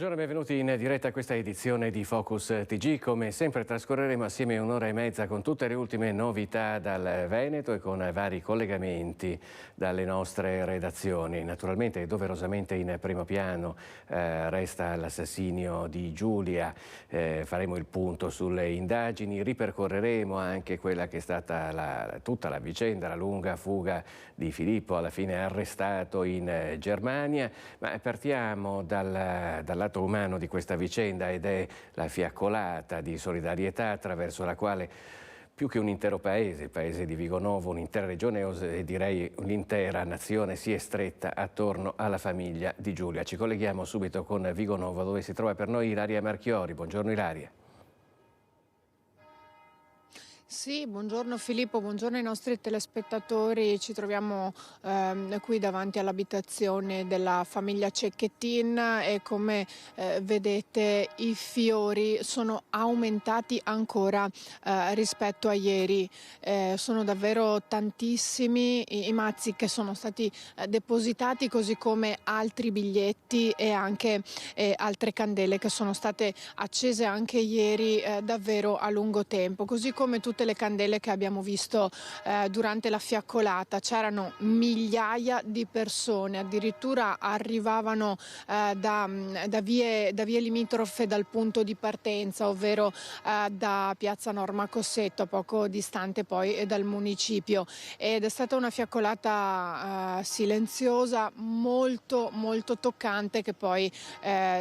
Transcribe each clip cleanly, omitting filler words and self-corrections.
Buongiorno e benvenuti in diretta a questa edizione di Focus TG. Come sempre trascorreremo assieme un'ora e mezza con tutte le ultime novità dal Veneto e con vari collegamenti dalle nostre redazioni. Naturalmente e doverosamente in primo piano resta l'assassinio di Giulia, faremo il punto sulle indagini, ripercorreremo anche quella che è stata tutta la vicenda, la lunga fuga di Filippo, alla fine arrestato in Germania, ma partiamo dal lato umano di questa vicenda ed è la fiaccolata di solidarietà attraverso la quale più che un intero paese, il paese di Vigonovo, un'intera regione e direi un'intera nazione si è stretta attorno alla famiglia di Giulia. Ci colleghiamo subito con Vigonovo dove si trova per noi Ilaria Marchiori. Buongiorno Ilaria. Sì, buongiorno Filippo, buongiorno ai nostri telespettatori. Ci troviamo qui davanti all'abitazione della famiglia Cecchettin e come vedete i fiori sono aumentati ancora rispetto a ieri. Sono davvero tantissimi i mazzi che sono stati depositati, così come altri biglietti e anche altre candele che sono state accese anche ieri davvero a lungo tempo, così come tutte le candele che abbiamo visto durante la fiaccolata. C'erano migliaia di persone, addirittura arrivavano da vie limitrofe dal punto di partenza, ovvero da Piazza Norma Cossetto, poco distante poi dal municipio, ed è stata una fiaccolata silenziosa, molto toccante, che poi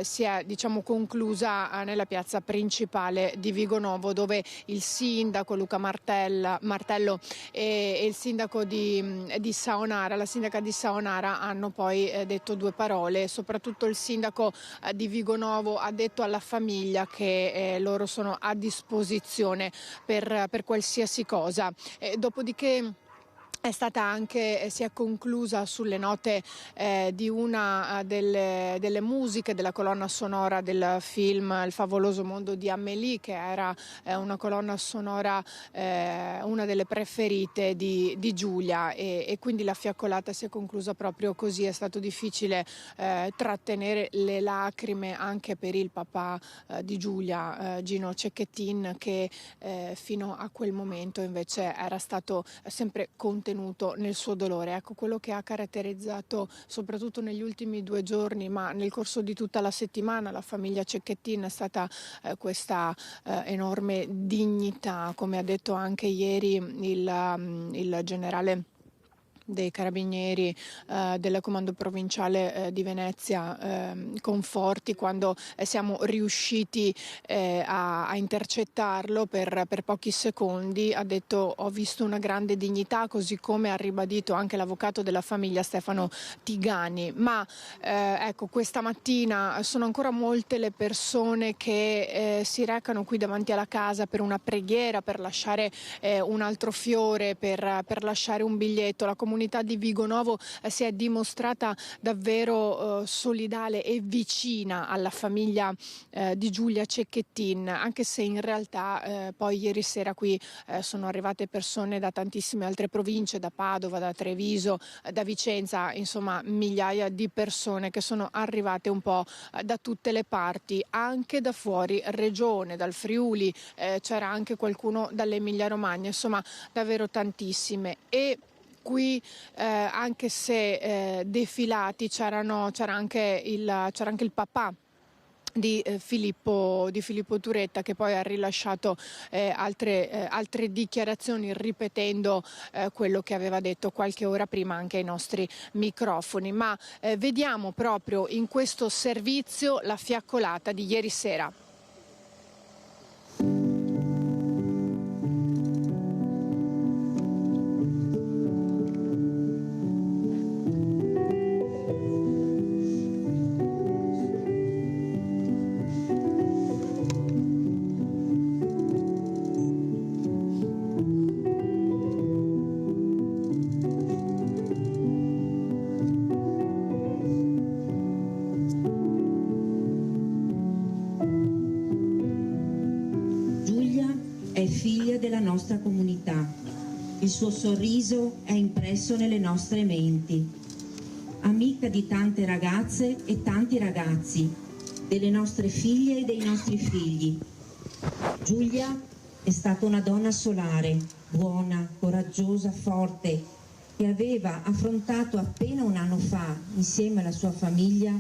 si è conclusa nella piazza principale di Vigonovo, dove il sindaco Luca Martello e il sindaco di Saonara, la sindaca di Saonara, hanno poi detto due parole. Soprattutto il sindaco di Vigonovo ha detto alla famiglia che loro sono a disposizione per qualsiasi cosa. Dopodiché si è conclusa sulle note di una delle musiche della colonna sonora del film Il favoloso mondo di Amélie, che era una colonna sonora, una delle preferite di Giulia, e quindi la fiaccolata si è conclusa proprio così. È stato difficile trattenere le lacrime anche per il papà di Giulia, Gino Cecchettin, che fino a quel momento invece era stato sempre contenuto nel suo dolore. Ecco, quello che ha caratterizzato soprattutto negli ultimi 2 giorni, ma nel corso di tutta la settimana, la famiglia Cecchettin è stata questa enorme dignità, come ha detto anche ieri il generale dei Carabinieri del Comando Provinciale di Venezia, Conforti, quando siamo riusciti a intercettarlo per pochi secondi. Ha detto: ho visto una grande dignità, così come ha ribadito anche l'avvocato della famiglia Stefano Tigani. Ma ecco, questa mattina sono ancora molte le persone che si recano qui davanti alla casa per una preghiera, per lasciare un altro fiore, per lasciare un biglietto. La comunità di Vigonovo si è dimostrata davvero solidale e vicina alla famiglia di Giulia Cecchettin, anche se in realtà poi ieri sera qui sono arrivate persone da tantissime altre province, da Padova, da Treviso, da Vicenza, insomma migliaia di persone che sono arrivate un po' da tutte le parti, anche da fuori regione, dal Friuli, c'era anche qualcuno dall'Emilia Romagna, insomma davvero tantissime. E qui anche se defilati c'era anche il papà di Filippo Turetta, che poi ha rilasciato altre dichiarazioni, ripetendo quello che aveva detto qualche ora prima anche ai nostri microfoni. Ma vediamo proprio in questo servizio la fiaccolata di ieri sera. Della nostra comunità. Il suo sorriso è impresso nelle nostre menti. Amica di tante ragazze e tanti ragazzi, delle nostre figlie e dei nostri figli. Giulia è stata una donna solare, buona, coraggiosa, forte, che aveva affrontato appena un anno fa, insieme alla sua famiglia,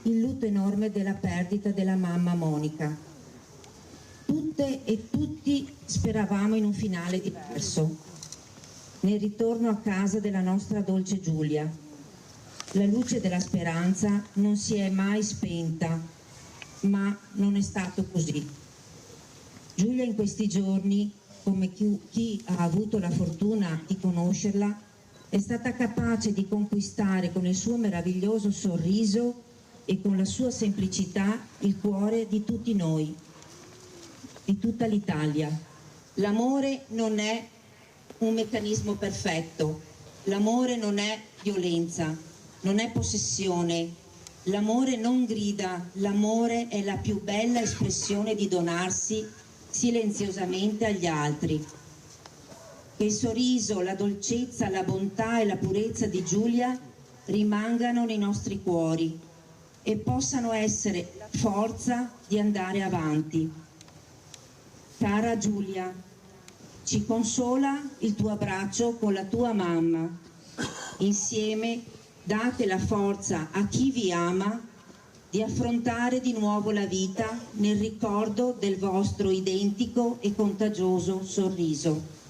il lutto enorme della perdita della mamma Monica. Tutte e tutti speravamo in un finale diverso, nel ritorno a casa della nostra dolce Giulia. La luce della speranza non si è mai spenta, ma non è stato così. Giulia in questi giorni, come chi ha avuto la fortuna di conoscerla, è stata capace di conquistare con il suo meraviglioso sorriso e con la sua semplicità il cuore di tutti noi, di tutta l'Italia. L'amore non è un meccanismo perfetto, l'amore non è violenza, non è possessione, l'amore non grida, l'amore è la più bella espressione di donarsi silenziosamente agli altri. Che il sorriso, la dolcezza, la bontà e la purezza di Giulia rimangano nei nostri cuori e possano essere la forza di andare avanti. Cara Giulia, ci consola il tuo abbraccio con la tua mamma. Insieme date la forza a chi vi ama di affrontare di nuovo la vita nel ricordo del vostro identico e contagioso sorriso.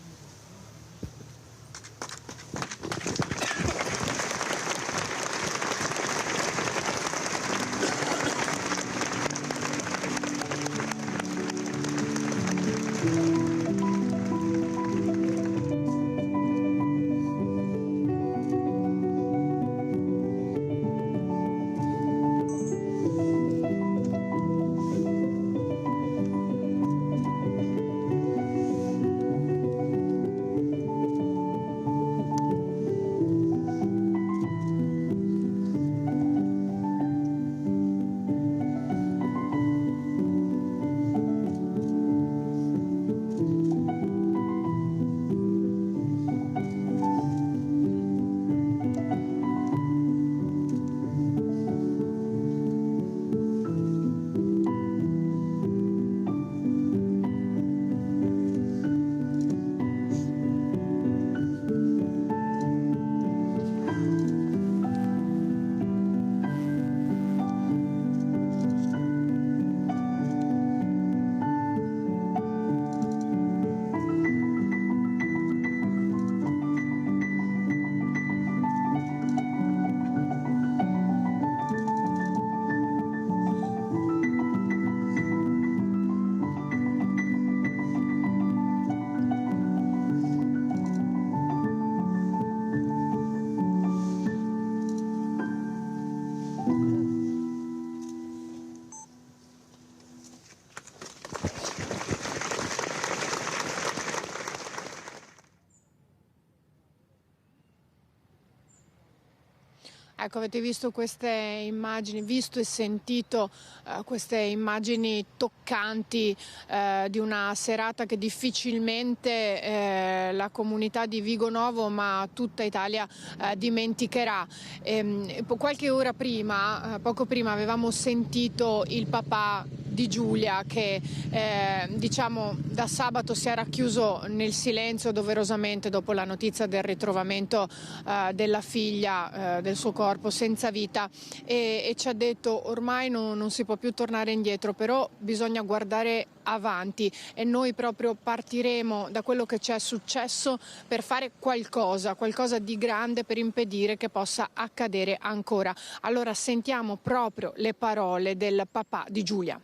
Ecco, avete visto queste immagini, visto e sentito queste immagini toccanti di una serata che difficilmente la comunità di Vigonovo, ma tutta Italia dimenticherà. Qualche ora prima, poco prima, avevamo sentito il papà di Giulia che diciamo da sabato si era chiuso nel silenzio doverosamente dopo la notizia del ritrovamento della figlia, del suo corpo senza vita, e ci ha detto ormai non si può più tornare indietro, però bisogna guardare avanti e noi proprio partiremo da quello che ci è successo per fare qualcosa di grande per impedire che possa accadere ancora. Allora sentiamo proprio le parole del papà di Giulia.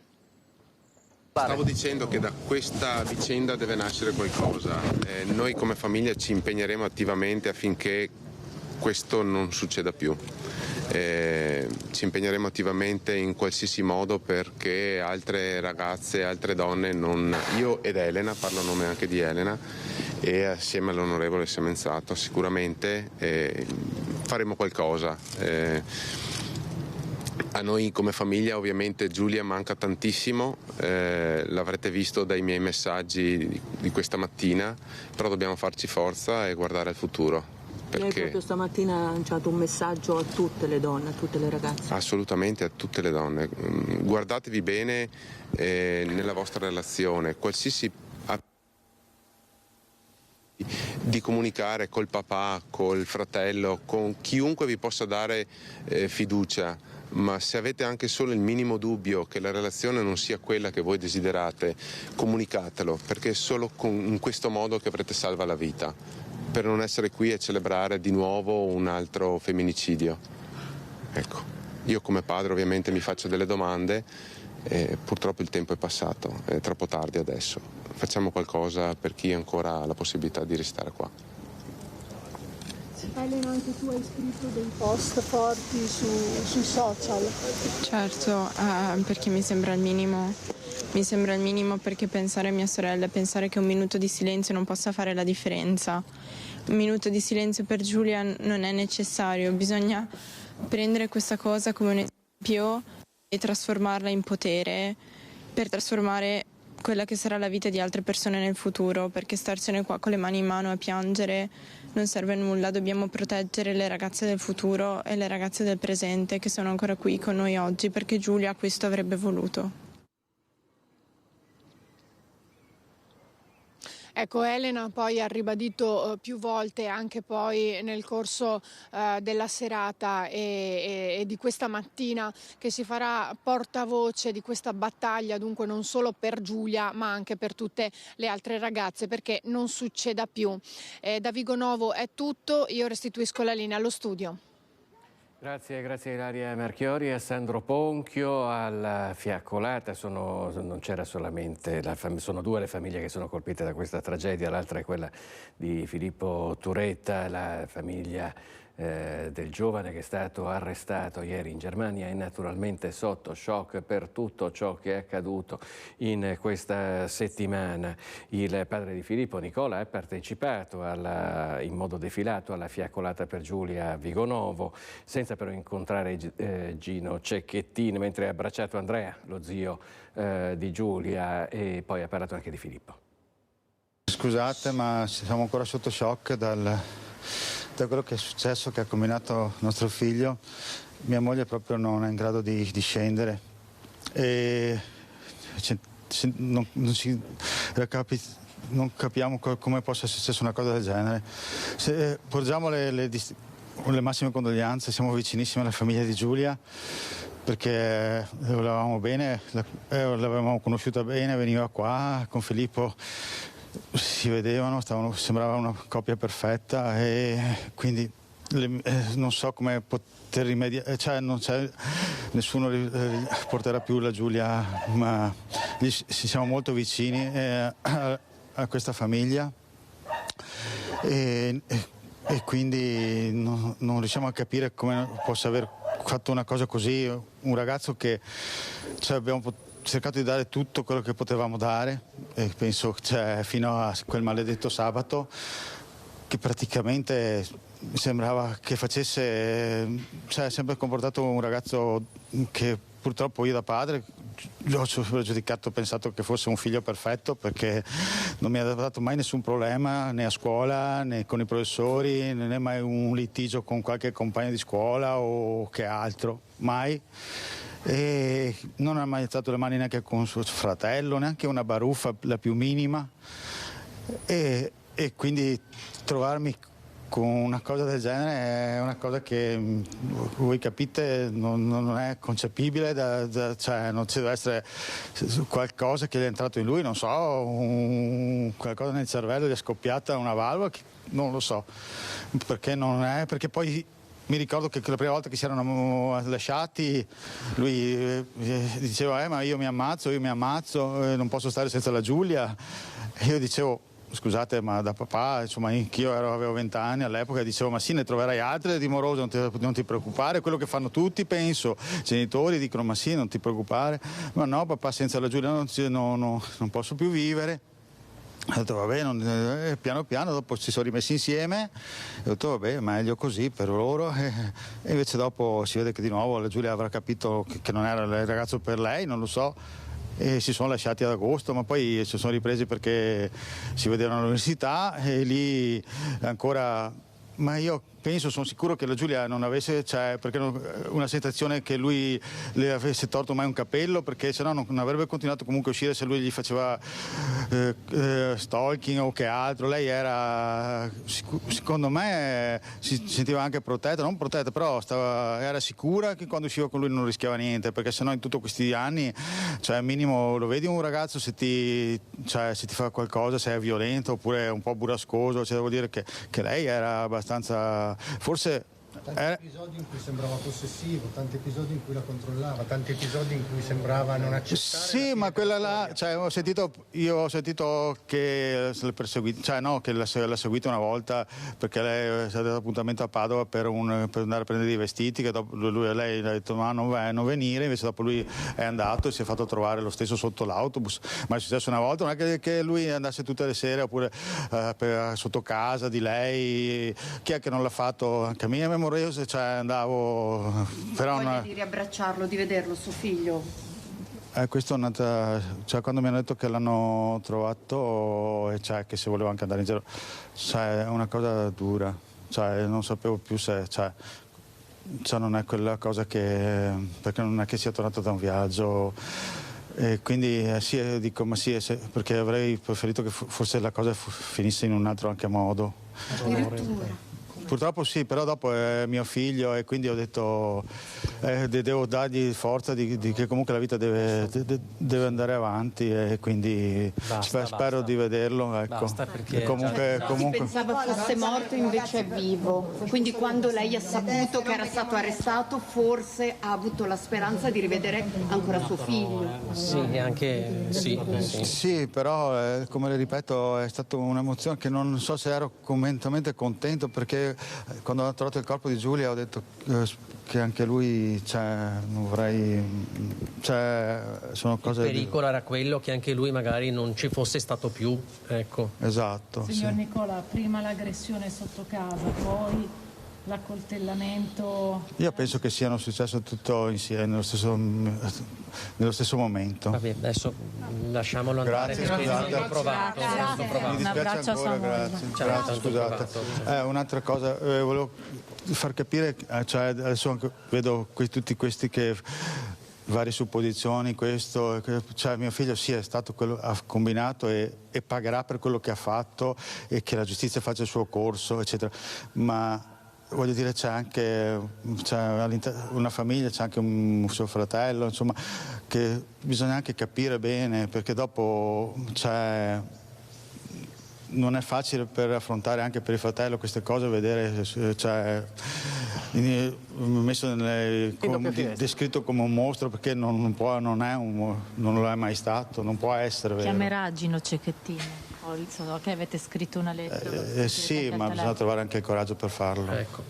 Stavo dicendo che da questa vicenda deve nascere qualcosa. Noi come famiglia ci impegneremo attivamente affinché questo non succeda più. Ci impegneremo attivamente in qualsiasi modo perché altre ragazze, altre donne, io ed Elena, parlo a nome anche di Elena, e assieme all'onorevole Semenzato sicuramente faremo qualcosa. A noi come famiglia ovviamente Giulia manca tantissimo, l'avrete visto dai miei messaggi di questa mattina, però dobbiamo farci forza e guardare al futuro. Lei proprio stamattina ha lanciato un messaggio a tutte le donne, a tutte le ragazze. Assolutamente a tutte le donne. Guardatevi bene nella vostra relazione, qualsiasi di comunicare col papà, col fratello, con chiunque vi possa dare fiducia, ma se avete anche solo il minimo dubbio che la relazione non sia quella che voi desiderate, comunicatelo, perché è solo in questo modo che avrete salva la vita, per non essere qui a celebrare di nuovo un altro femminicidio. Ecco, io come padre ovviamente mi faccio delle domande, purtroppo il tempo è passato, è troppo tardi adesso. Facciamo qualcosa per chi ancora ha la possibilità di restare qua. Elena, anche tu hai scritto dei post forti sui social. Certo, perché mi sembra il minimo. Mi sembra il minimo, perché pensare a mia sorella, pensare che un minuto di silenzio non possa fare la differenza. Un minuto di silenzio per Giulia non è necessario, bisogna prendere questa cosa come un esempio e trasformarla in potere per trasformare quella che sarà la vita di altre persone nel futuro, perché starsene qua con le mani in mano a piangere non serve a nulla. Dobbiamo proteggere le ragazze del futuro e le ragazze del presente che sono ancora qui con noi oggi, perché Giulia questo avrebbe voluto. Ecco, Elena poi ha ribadito più volte anche poi nel corso della serata e di questa mattina che si farà portavoce di questa battaglia, dunque non solo per Giulia ma anche per tutte le altre ragazze, perché non succeda più. Da Vigonovo è tutto, io restituisco la linea allo studio. Grazie a Ilaria Marchiori, a Sandro Ponchio, alla fiaccolata. Non c'era solamente sono due le famiglie che sono colpite da questa tragedia, l'altra è quella di Filippo Turetta, la famiglia del giovane che è stato arrestato ieri in Germania è naturalmente sotto shock per tutto ciò che è accaduto in questa settimana. Il padre di Filippo, Nicola, ha partecipato in modo defilato alla fiaccolata per Giulia a Vigonovo, senza però incontrare Gino Cecchettin, mentre ha abbracciato Andrea, lo zio di Giulia, e poi ha parlato anche di Filippo. Scusate, ma siamo ancora sotto shock da quello che è successo, che ha combinato nostro figlio. Mia moglie proprio non è in grado di scendere e non capiamo come possa essere successa una cosa del genere. Porgiamo le massime condoglianze, siamo vicinissimi alla famiglia di Giulia, perché le volevamo bene, l'avevamo conosciuta bene, veniva qua con Filippo, si vedevano, sembrava una coppia perfetta, e quindi non so come poter rimediare, nessuno porterà più la Giulia, ma siamo molto vicini a questa famiglia e quindi non riusciamo a capire come possa aver fatto una cosa così, un ragazzo che abbiamo cercato di dare tutto quello che potevamo dare, e penso fino a quel maledetto sabato, che praticamente sembrava che facesse, ha sempre comportato un ragazzo che purtroppo io da padre l'ho giudicato, pensato che fosse un figlio perfetto, perché non mi ha dato mai nessun problema né a scuola né con i professori, né mai un litigio con qualche compagno di scuola o che altro, mai. E non ha mai alzato le mani neanche con suo fratello, neanche una baruffa la più minima, e quindi trovarmi con una cosa del genere è una cosa che voi capite non è concepibile, non ci deve essere qualcosa che è entrato in lui, non so, qualcosa nel cervello, gli è scoppiata una valvola, non lo so, perché poi mi ricordo che la prima volta che si erano lasciati lui diceva ma io mi ammazzo, non posso stare senza la Giulia, e io dicevo scusate, ma da papà, insomma, anch'io avevo 20 anni all'epoca, dicevo ma sì, ne troverai altre dimorose, non ti preoccupare, quello che fanno tutti, penso, i genitori dicono ma sì, non ti preoccupare, ma no papà, senza la Giulia non posso più vivere. Ho detto vabbè, piano piano dopo ci sono rimessi insieme, ho detto vabbè, meglio così per loro, e invece dopo si vede che di nuovo la Giulia avrà capito che non era il ragazzo per lei, non lo so, e si sono lasciati ad agosto, ma poi si sono ripresi perché si vedevano all'università, e lì ancora ma io sono sicuro che la Giulia non avesse, perché una sensazione che lui le avesse torto mai un capello, perché sennò non avrebbe continuato comunque a uscire se lui gli faceva stalking o che altro. Lei era, secondo me, si sentiva anche protetta, non protetta, però era sicura che quando usciva con lui non rischiava niente, perché sennò in tutti questi anni, al minimo lo vedi un ragazzo, se ti fa qualcosa, se è violento oppure è un po' burrascoso, devo dire che lei era abbastanza, forse tanti episodi in cui sembrava possessivo, tanti episodi in cui la controllava, tanti episodi in cui sembrava non accettare. Sì, ma quella là, ho sentito che che l'ha seguita una volta, perché lei è stata appuntamento a Padova per andare a prendere dei vestiti, che dopo lei ha detto ma non venire, invece dopo lui è andato e si è fatto trovare lo stesso sotto l'autobus. Ma è successo una volta, non è che lui andasse tutte le sere oppure sotto casa di lei. Chi è che non l'ha fatto? Anche a me è memorioso, andavo, però voglia di riabbracciarlo, di vederlo, suo figlio. Questo è un'altra, quando mi hanno detto che l'hanno trovato e che se voleva anche andare in giro, è una cosa dura, non sapevo più se non è quella cosa che, perché non è che sia tornato da un viaggio. E quindi dico ma sì, perché avrei preferito che forse la cosa finisse in un altro anche modo. Addirittura. Purtroppo sì, però dopo è mio figlio e quindi ho detto devo dargli forza che comunque la vita deve andare avanti e quindi spero di vederlo. Ecco. Basta, perché comunque... Pensava fosse morto, invece è vivo. Quindi quando lei ha saputo che era stato arrestato, forse ha avuto la speranza di rivedere ancora suo figlio. Sì, anche sì. Sì, però come le ripeto è stata un'emozione che non so se ero completamente contento, perché quando ho trovato il corpo di Giulia ho detto che anche lui non vorrei, sono cose. Il pericolo era quello che anche lui magari non ci fosse stato più, ecco. Esatto. Signor Nicola, prima l'aggressione sotto casa, poi l'accoltellamento. Io penso che siano successo tutto insieme nello stesso momento. Vabbè, adesso lasciamolo andare. Grazie, ho provato. Mi dispiace ancora, grazie, scusate. Un'altra cosa, volevo far capire, adesso anche vedo tutti questi che varie supposizioni, questo, mio figlio sì è stato quello, ha combinato e pagherà per quello che ha fatto e che la giustizia faccia il suo corso, eccetera, ma voglio dire c'è anche una famiglia, c'è anche un suo fratello, insomma, che bisogna anche capire bene, perché dopo non è facile per affrontare anche per il fratello queste cose, vedere messo descritto come un mostro, perché non lo è mai stato, non può essere vero. Chiamerà Gino Cecchettini. Che avete scritto una lettera. Sì, ma bisogna trovare anche il coraggio per farlo. Ecco.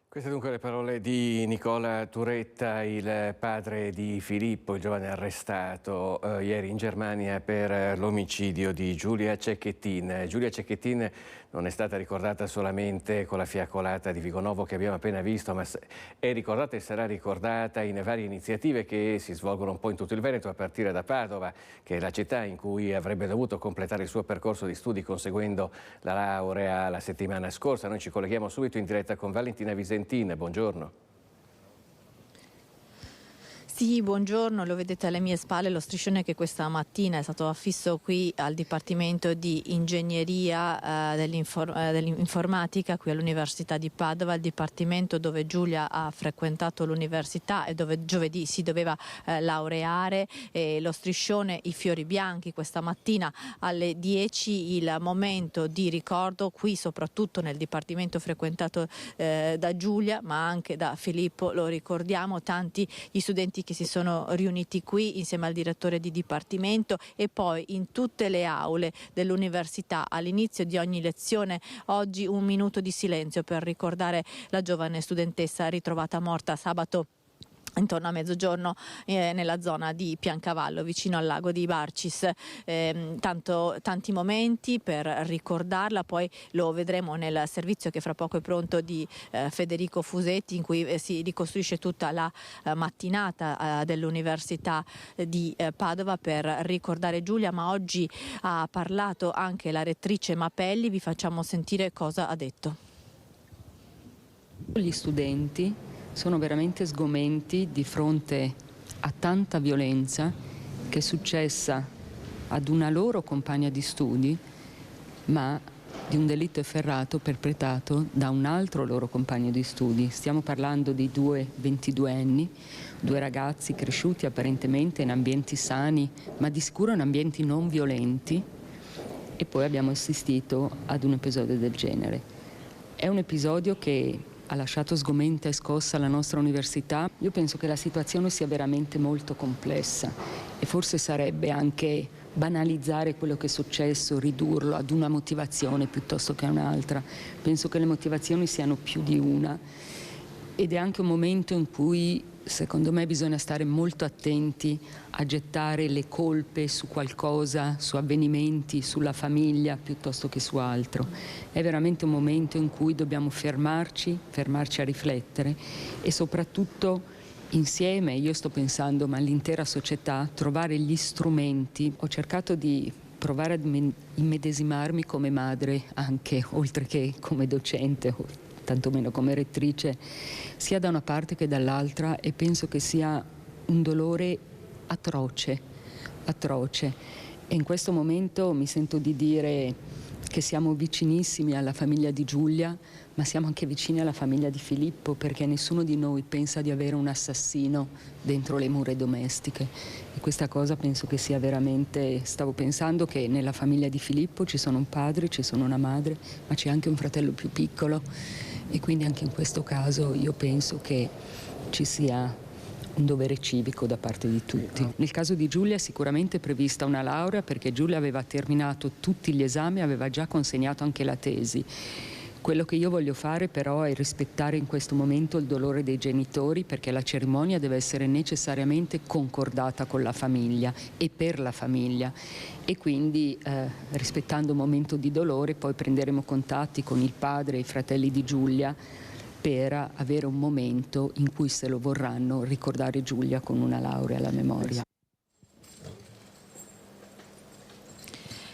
Queste dunque le parole di Nicola Turetta, il padre di Filippo, il giovane arrestato ieri in Germania per l'omicidio di Giulia Cecchettin. Giulia Cecchettin non è stata ricordata solamente con la fiaccolata di Vigonovo che abbiamo appena visto, ma è ricordata e sarà ricordata in varie iniziative che si svolgono un po' in tutto il Veneto, a partire da Padova, che è la città in cui avrebbe dovuto completare il suo percorso di studi conseguendo la laurea la settimana scorsa. Noi ci colleghiamo subito in diretta con Valentina Visentin. Buongiorno. Sì, buongiorno, lo vedete alle mie spalle lo striscione che questa mattina è stato affisso qui al Dipartimento di Ingegneria dell'Informatica qui all'Università di Padova, il dipartimento dove Giulia ha frequentato l'università e dove giovedì si doveva laureare. Lo striscione, i fiori bianchi, questa mattina alle 10 il momento di ricordo qui soprattutto nel dipartimento frequentato da Giulia ma anche da Filippo, lo ricordiamo, tanti gli studenti che si sono riuniti qui insieme al direttore di dipartimento e poi in tutte le aule dell'università all'inizio di ogni lezione. Oggi un minuto di silenzio per ricordare la giovane studentessa ritrovata morta sabato intorno a mezzogiorno nella zona di Piancavallo, vicino al lago di Barcis. Tanti momenti per ricordarla, poi lo vedremo nel servizio che fra poco è pronto di Federico Fusetti, in cui si ricostruisce tutta la mattinata dell'Università di Padova per ricordare Giulia, ma oggi ha parlato anche la rettrice Mapelli. Vi facciamo sentire cosa ha detto. Gli studenti sono veramente sgomenti di fronte a tanta violenza che è successa ad una loro compagna di studi, ma di un delitto efferrato perpetrato da un altro loro compagno di studi. Stiamo parlando di 2 22enni, 2 ragazzi cresciuti apparentemente in ambienti sani, ma di sicuro in ambienti non violenti, e poi abbiamo assistito ad un episodio del genere. È un episodio che ha lasciato sgomenta e scossa la nostra università. Io penso che la situazione sia veramente molto complessa e forse sarebbe anche banalizzare quello che è successo, ridurlo ad una motivazione piuttosto che a un'altra. Penso che le motivazioni siano più di una, ed è anche un momento in cui secondo me bisogna stare molto attenti a gettare le colpe su qualcosa, su avvenimenti, sulla famiglia piuttosto che su altro. È veramente un momento in cui dobbiamo fermarci a riflettere e soprattutto insieme, io sto pensando, ma l'intera società, trovare gli strumenti. Ho cercato di provare ad immedesimarmi come madre, anche oltre che come docente, o tantomeno come rettrice, sia da una parte che dall'altra, e penso che sia un dolore atroce. E in questo momento mi sento di dire che siamo vicinissimi alla famiglia di Giulia, ma siamo anche vicini alla famiglia di Filippo, perché nessuno di noi pensa di avere un assassino dentro le mura domestiche. E questa cosa penso che sia veramente... Stavo pensando che nella famiglia di Filippo ci sono un padre, ci sono una madre, ma c'è anche un fratello più piccolo, e quindi anche in questo caso io penso che ci sia un dovere civico da parte di tutti. Nel caso di Giulia è sicuramente prevista una laurea, perché Giulia aveva terminato tutti gli esami, aveva già consegnato anche la tesi. Quello che io voglio fare però è rispettare in questo momento il dolore dei genitori, perché la cerimonia deve essere necessariamente concordata con la famiglia e per la famiglia, e quindi rispettando un momento di dolore poi prenderemo contatti con il padre e i fratelli di Giulia per avere un momento in cui, se lo vorranno, ricordare Giulia con una laurea alla memoria.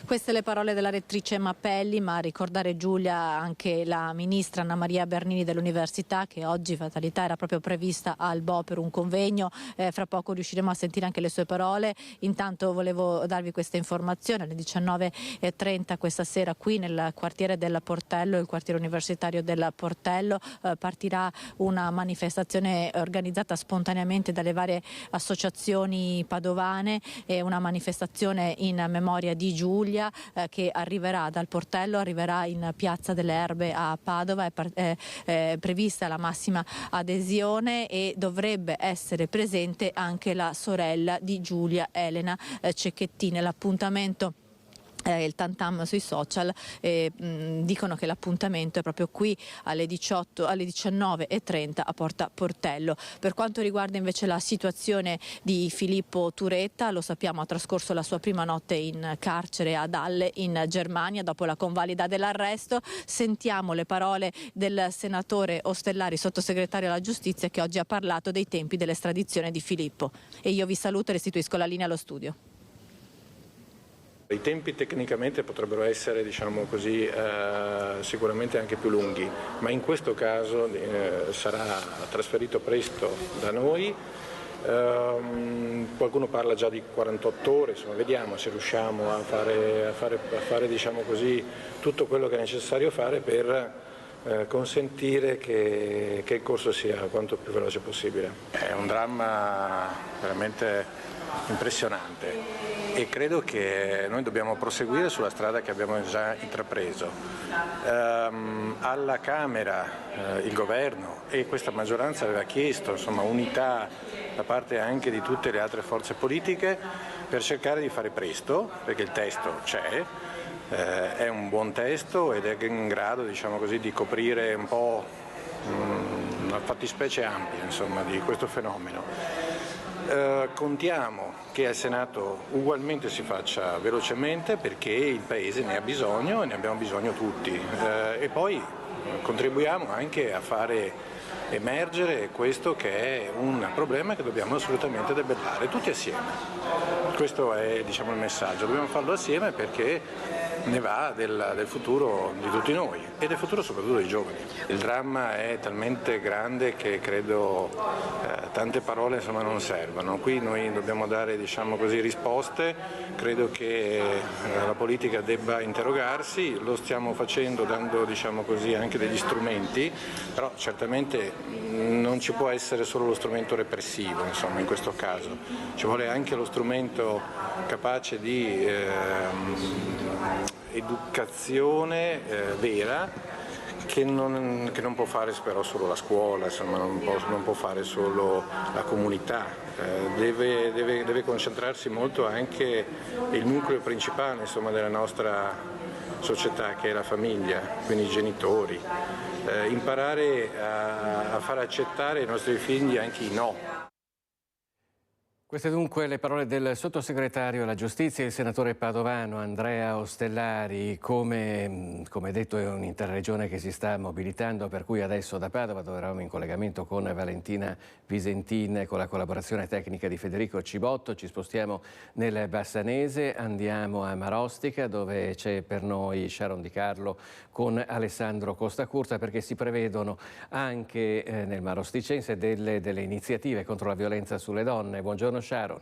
Queste le parole della rettrice Mapelli, ma a ricordare Giulia anche la ministra Anna Maria Bernini dell'Università, che oggi, fatalità, era proprio prevista al Bo per un convegno. Fra poco riusciremo a sentire anche le sue parole. Intanto volevo darvi questa informazione: alle 19:30 questa sera qui nel quartiere del Portello, il quartiere universitario del Portello, partirà una manifestazione organizzata spontaneamente dalle varie associazioni padovane, una manifestazione in memoria di Giulia, che arriverà dal Portello, arriverà in Piazza delle Erbe a Padova. È prevista la massima adesione e dovrebbe essere presente anche la sorella di Giulia, Elena Cecchettin. L'appuntamento, il tantam sui social dicono che l'appuntamento è proprio qui alle 19:30 a Porta Portello. Per quanto riguarda invece la situazione di Filippo Turetta, lo sappiamo, ha trascorso la sua prima notte in carcere ad Halle in Germania dopo la convalida dell'arresto. Sentiamo le parole del senatore Ostellari, sottosegretario alla giustizia, che oggi ha parlato dei tempi dell'estradizione di Filippo. E io vi saluto e restituisco la linea allo studio. I tempi tecnicamente potrebbero essere, diciamo così, sicuramente anche più lunghi, ma in questo caso sarà trasferito presto da noi. Qualcuno parla già di 48 ore, insomma, vediamo se riusciamo a fare diciamo così, tutto quello che è necessario fare per consentire che il corso sia quanto più veloce possibile. È un dramma veramente impressionante e credo che noi dobbiamo proseguire sulla strada che abbiamo già intrapreso. Alla Camera il governo e questa maggioranza aveva chiesto, insomma, unità da parte anche di tutte le altre forze politiche per cercare di fare presto, perché il testo c'è, è un buon testo ed è in grado, diciamo così, di coprire un po' una fattispecie ampia, insomma, di questo fenomeno. Contiamo che al Senato ugualmente si faccia velocemente, perché il Paese ne ha bisogno e ne abbiamo bisogno tutti, e poi contribuiamo anche a fare emergere questo che è un problema che dobbiamo assolutamente debellare tutti assieme. Questo è, diciamo, il messaggio, dobbiamo farlo assieme perché ne va del futuro di tutti noi e del futuro soprattutto dei giovani. Il dramma è talmente grande che credo tante parole, insomma, non servono. Qui noi dobbiamo dare, diciamo così, risposte, credo che la politica debba interrogarsi, lo stiamo facendo dando, diciamo così, anche degli strumenti, però certamente non ci può essere solo lo strumento repressivo, insomma, in questo caso ci vuole anche lo strumento capace di educazione vera, che non può fare però solo la scuola, insomma, non può fare solo la comunità, deve concentrarsi molto anche il nucleo principale, insomma, della nostra società, che è la famiglia, quindi i genitori, imparare a far accettare ai nostri figli anche i no. Queste dunque le parole del sottosegretario alla giustizia, il senatore padovano Andrea Ostellari. Come detto, è un'intera regione che si sta mobilitando, per cui adesso da Padova, dove eravamo in collegamento con Valentina Visentin, con la collaborazione tecnica di Federico Cibotto, ci spostiamo nel Bassanese, andiamo a Marostica, dove c'è per noi Sharon Di Carlo con Alessandro Costacurta, perché si prevedono anche nel Marosticense delle iniziative contro la violenza sulle donne. Buongiorno Sharon.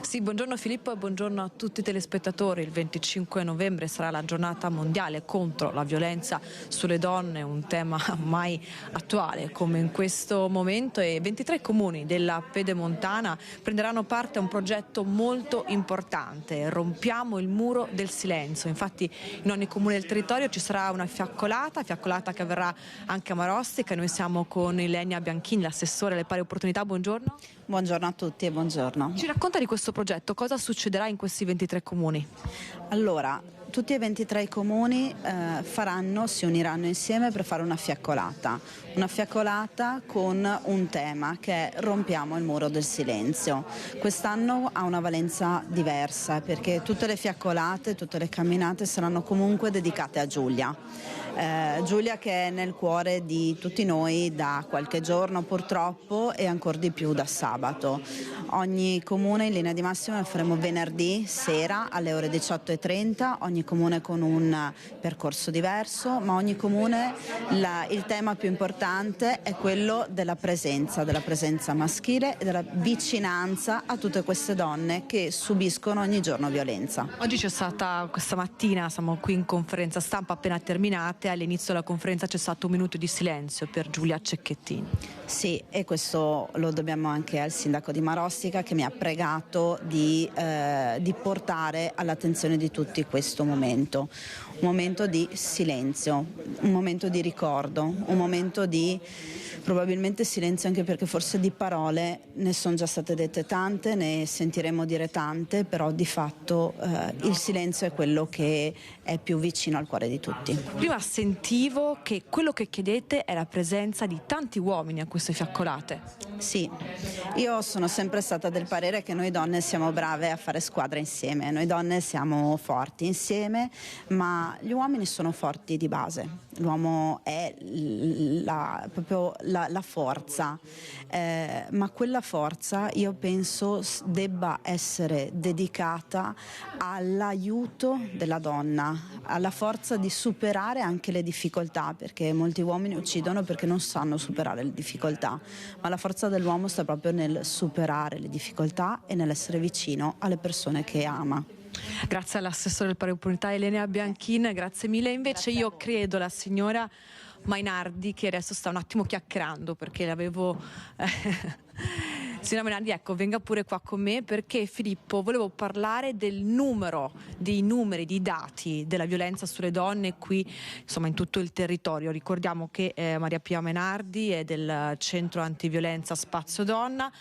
Sì, buongiorno Filippo e buongiorno a tutti i telespettatori. Il 25 novembre sarà la giornata mondiale contro la violenza sulle donne, un tema ormai attuale come in questo momento, e 23 comuni della Pedemontana prenderanno parte a un progetto molto importante. Rompiamo il muro del silenzio. Infatti in ogni comune del territorio ci sarà una fiaccolata che avverrà anche a Marostica. Noi siamo con Ilenia Bianchini, l'assessore alle pari opportunità. Buongiorno. Buongiorno a tutti e buongiorno. Ci racconta di questo progetto, cosa succederà in questi 23 comuni? Allora, tutti e 23 i comuni si uniranno insieme per fare una fiaccolata con un tema che è rompiamo il muro del silenzio. Quest'anno ha una valenza diversa, perché tutte le fiaccolate, tutte le camminate saranno comunque dedicate a Giulia. Giulia, che è nel cuore di tutti noi da qualche giorno purtroppo, e ancora di più da sabato. Ogni comune in linea di massima lo faremo venerdì sera alle ore 18:30, ogni comune con un percorso diverso, ma ogni comune il tema più importante è quello della presenza maschile e della vicinanza a tutte queste donne che subiscono ogni giorno violenza. Oggi c'è stata, questa mattina siamo qui in conferenza stampa appena terminate, all'inizio della conferenza c'è stato un minuto di silenzio per Giulia Cecchettin. Sì, e questo lo dobbiamo anche al sindaco di Marostica, che mi ha pregato di portare all'attenzione di tutti questo momento. Un momento di silenzio, un momento di ricordo, un momento di probabilmente silenzio, anche perché forse di parole ne sono già state dette tante, ne sentiremo dire tante, però di fatto il silenzio è quello che è più vicino al cuore di tutti. Prima sentivo che quello che chiedete è la presenza di tanti uomini a queste fiaccolate. Sì, io sono sempre stata del parere che noi donne siamo brave a fare squadra insieme, noi donne siamo forti insieme, ma gli uomini sono forti di base. L'uomo è proprio la forza, ma quella forza io penso debba essere dedicata all'aiuto della donna, alla forza di superare anche le difficoltà, perché molti uomini uccidono perché non sanno superare le difficoltà, ma la forza dell'uomo sta proprio nel superare le difficoltà e nell'essere vicino alle persone che ama. Grazie all'assessore del pari opportunità Ilenia Bianchin, grazie mille. Invece io credo la signora Mainardi, che adesso sta un attimo chiacchierando, perché l'avevo... Signora Mainardi, ecco, venga pure qua con me, perché Filippo, volevo parlare dei numeri, di dati della violenza sulle donne qui, insomma, in tutto il territorio. Ricordiamo che Maria Pia Mainardi è del Centro Antiviolenza Spazio Donna.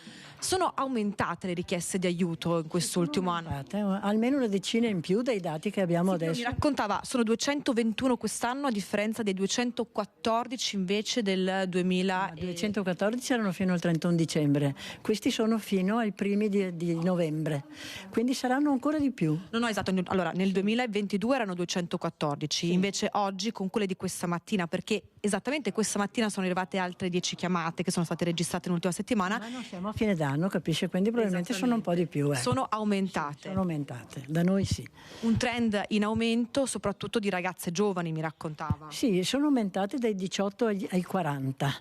Sono aumentate le richieste di aiuto in quest'ultimo anno? Almeno una decina in più dai dati che abbiamo adesso. Mi raccontava, sono 221 quest'anno a differenza dei 214 invece del 2000. 214 erano fino al 31 dicembre, questi sono fino ai primi di novembre, quindi saranno ancora di più. No, esatto, allora nel 2022 erano 214, sì. Invece oggi con quelle di questa mattina, perché esattamente questa mattina sono arrivate altre 10 chiamate che sono state registrate nell'ultima settimana. Ma non siamo a fine d'anno, capisce? Quindi probabilmente sono un po' di più. Sono aumentate. Sì, sono aumentate, da noi sì. Un trend in aumento soprattutto di ragazze giovani, mi raccontava. Sì, sono aumentate dai 18 ai 40,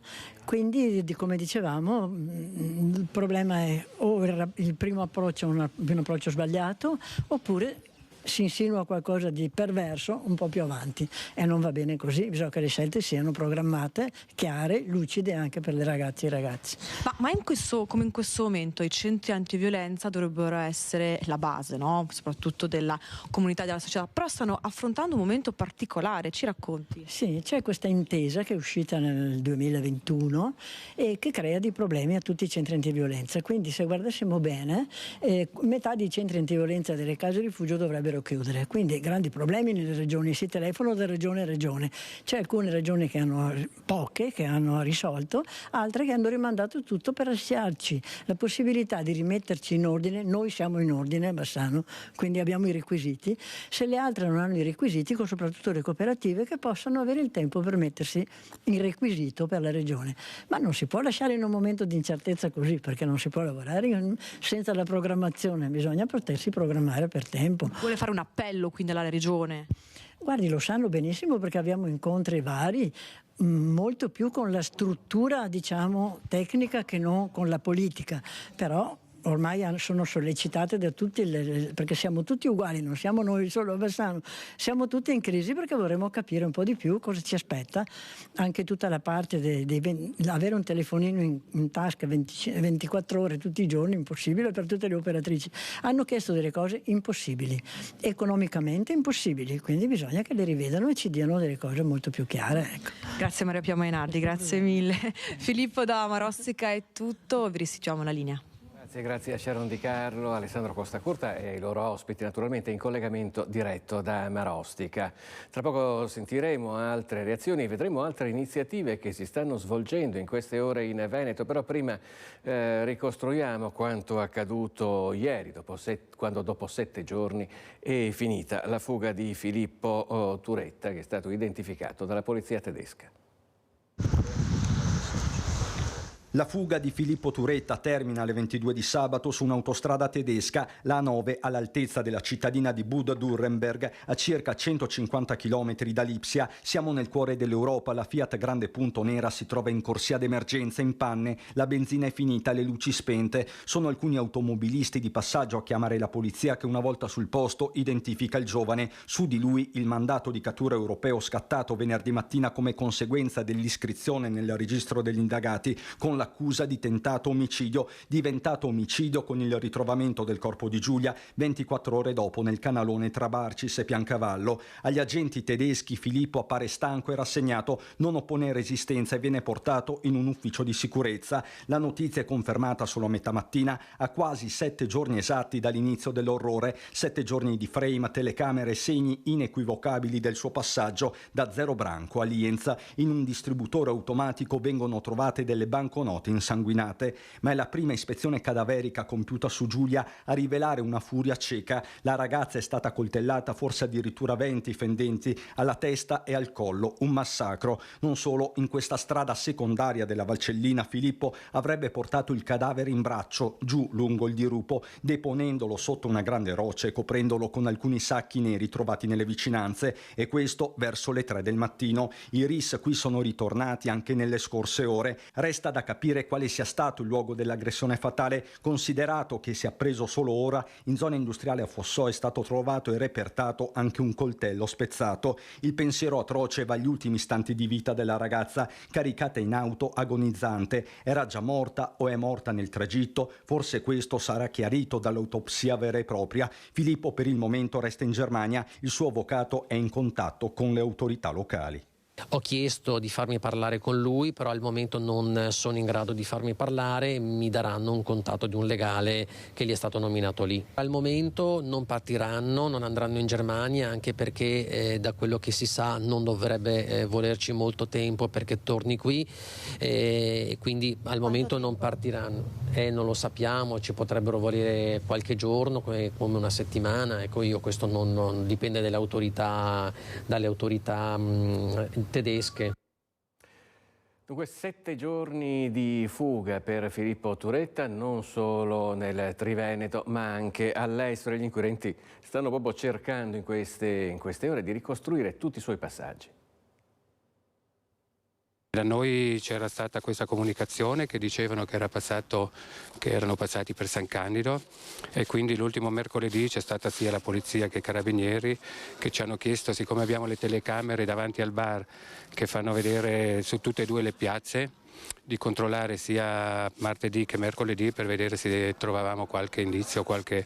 quindi come dicevamo il problema è o il primo approccio è un approccio sbagliato, oppure si insinua qualcosa di perverso un po' più avanti e non va bene così, bisogna che le scelte siano programmate, chiare, lucide anche per le ragazze e i ragazzi. Ma come in questo momento i centri antiviolenza dovrebbero essere la base, no? Soprattutto della comunità e della società, però stanno affrontando un momento particolare, ci racconti? Sì, c'è questa intesa che è uscita nel 2021 e che crea dei problemi a tutti i centri antiviolenza, quindi se guardassimo bene metà dei centri antiviolenza delle case rifugio dovrebbero chiudere, quindi grandi problemi nelle regioni, si telefonano da regione a regione, c'è alcune regioni che hanno poche, che hanno risolto, altre che hanno rimandato tutto per lasciarci la possibilità di rimetterci in ordine. Noi siamo in ordine a Bassano, quindi abbiamo i requisiti, se le altre non hanno i requisiti, con soprattutto le cooperative che possano avere il tempo per mettersi in requisito per la regione, ma non si può lasciare in un momento di incertezza così, perché non si può lavorare senza la programmazione, bisogna potersi programmare per tempo. Vuole fare un appello quindi alla regione? Guardi, lo sanno benissimo perché abbiamo incontri vari, molto più con la struttura, diciamo, tecnica che non con la politica, però ormai sono sollecitate da tutti, perché siamo tutti uguali, non siamo noi solo a Bassano, siamo tutti in crisi perché vorremmo capire un po' di più cosa ci aspetta, anche tutta la parte avere un telefonino in tasca 24 ore tutti i giorni, impossibile per tutte le operatrici. Hanno chiesto delle cose impossibili, economicamente impossibili, quindi bisogna che le rivedano e ci diano delle cose molto più chiare. Ecco. Grazie Maria Pia Mainardi, grazie mille. Filippo da Marostica è tutto, vi restituiamo la linea. Grazie a Sharon Di Carlo, Alessandro Costacurta e ai loro ospiti, naturalmente in collegamento diretto da Marostica. Tra poco sentiremo altre reazioni, vedremo altre iniziative che si stanno svolgendo in queste ore in Veneto, però prima ricostruiamo quanto accaduto ieri, quando dopo 7 giorni è finita la fuga di Filippo Turetta, che è stato identificato dalla polizia tedesca. La fuga di Filippo Turetta termina alle 22 di sabato su un'autostrada tedesca, la A9, all'altezza della cittadina di Bud-Dürrenberg, a circa 150 km da Lipsia. Siamo nel cuore dell'Europa, la Fiat Grande Punto Nera si trova in corsia d'emergenza, in panne, la benzina è finita, le luci spente. Sono alcuni automobilisti di passaggio a chiamare la polizia che una volta sul posto identifica il giovane. Su di lui il mandato di cattura europeo scattato venerdì mattina come conseguenza dell'iscrizione nel registro degli indagati con l'accusa di tentato omicidio, diventato omicidio con il ritrovamento del corpo di Giulia 24 ore dopo nel canalone tra Barcis e Piancavallo. Agli agenti tedeschi Filippo appare stanco e rassegnato, non oppone resistenza e viene portato in un ufficio di sicurezza. La notizia è confermata solo a metà mattina, a quasi 7 giorni esatti dall'inizio dell'orrore, 7 giorni di frame, telecamere, segni inequivocabili del suo passaggio da Zero Branco a Lienza. In un distributore automatico vengono trovate delle banconote insanguinate, ma è la prima ispezione cadaverica compiuta su Giulia a rivelare una furia cieca. La ragazza è stata coltellata, forse addirittura 20 fendenti alla testa e al collo, un massacro. Non solo, in questa strada secondaria della Valcellina Filippo avrebbe portato il cadavere in braccio giù lungo il dirupo, deponendolo sotto una grande roccia e coprendolo con alcuni sacchi neri trovati nelle vicinanze, e questo verso le 3 del mattino. I RIS qui sono ritornati anche nelle scorse ore. Resta da capire quale sia stato il luogo dell'aggressione fatale, considerato che si è appreso solo ora in zona industriale a Fossò è stato trovato e repertato anche un coltello spezzato. Il pensiero atroce va agli ultimi istanti di vita della ragazza, caricata in auto agonizzante. Era già morta o è morta nel tragitto? Forse questo sarà chiarito dall'autopsia vera e propria. Filippo per il momento resta in Germania, il suo avvocato è in contatto con le autorità locali. Ho chiesto di farmi parlare con lui, però al momento non sono in grado di farmi parlare, mi daranno un contatto di un legale che gli è stato nominato lì. Al momento non partiranno, non andranno in Germania, anche perché da quello che si sa non dovrebbe volerci molto tempo perché torni qui, quindi al momento non partiranno. Non lo sappiamo, ci potrebbero volere qualche giorno, come una settimana, ecco, io questo non dipende dalle autorità tedesche. Dunque 7 giorni di fuga per Filippo Turetta, non solo nel Triveneto ma anche all'estero. Gli inquirenti stanno proprio cercando in queste ore di ricostruire tutti i suoi passaggi. Da noi c'era stata questa comunicazione che dicevano che erano passati per San Candido, e quindi l'ultimo mercoledì c'è stata sia la polizia che i carabinieri che ci hanno chiesto, siccome abbiamo le telecamere davanti al bar che fanno vedere su tutte e due le piazze, di controllare sia martedì che mercoledì per vedere se trovavamo qualche indizio, qualche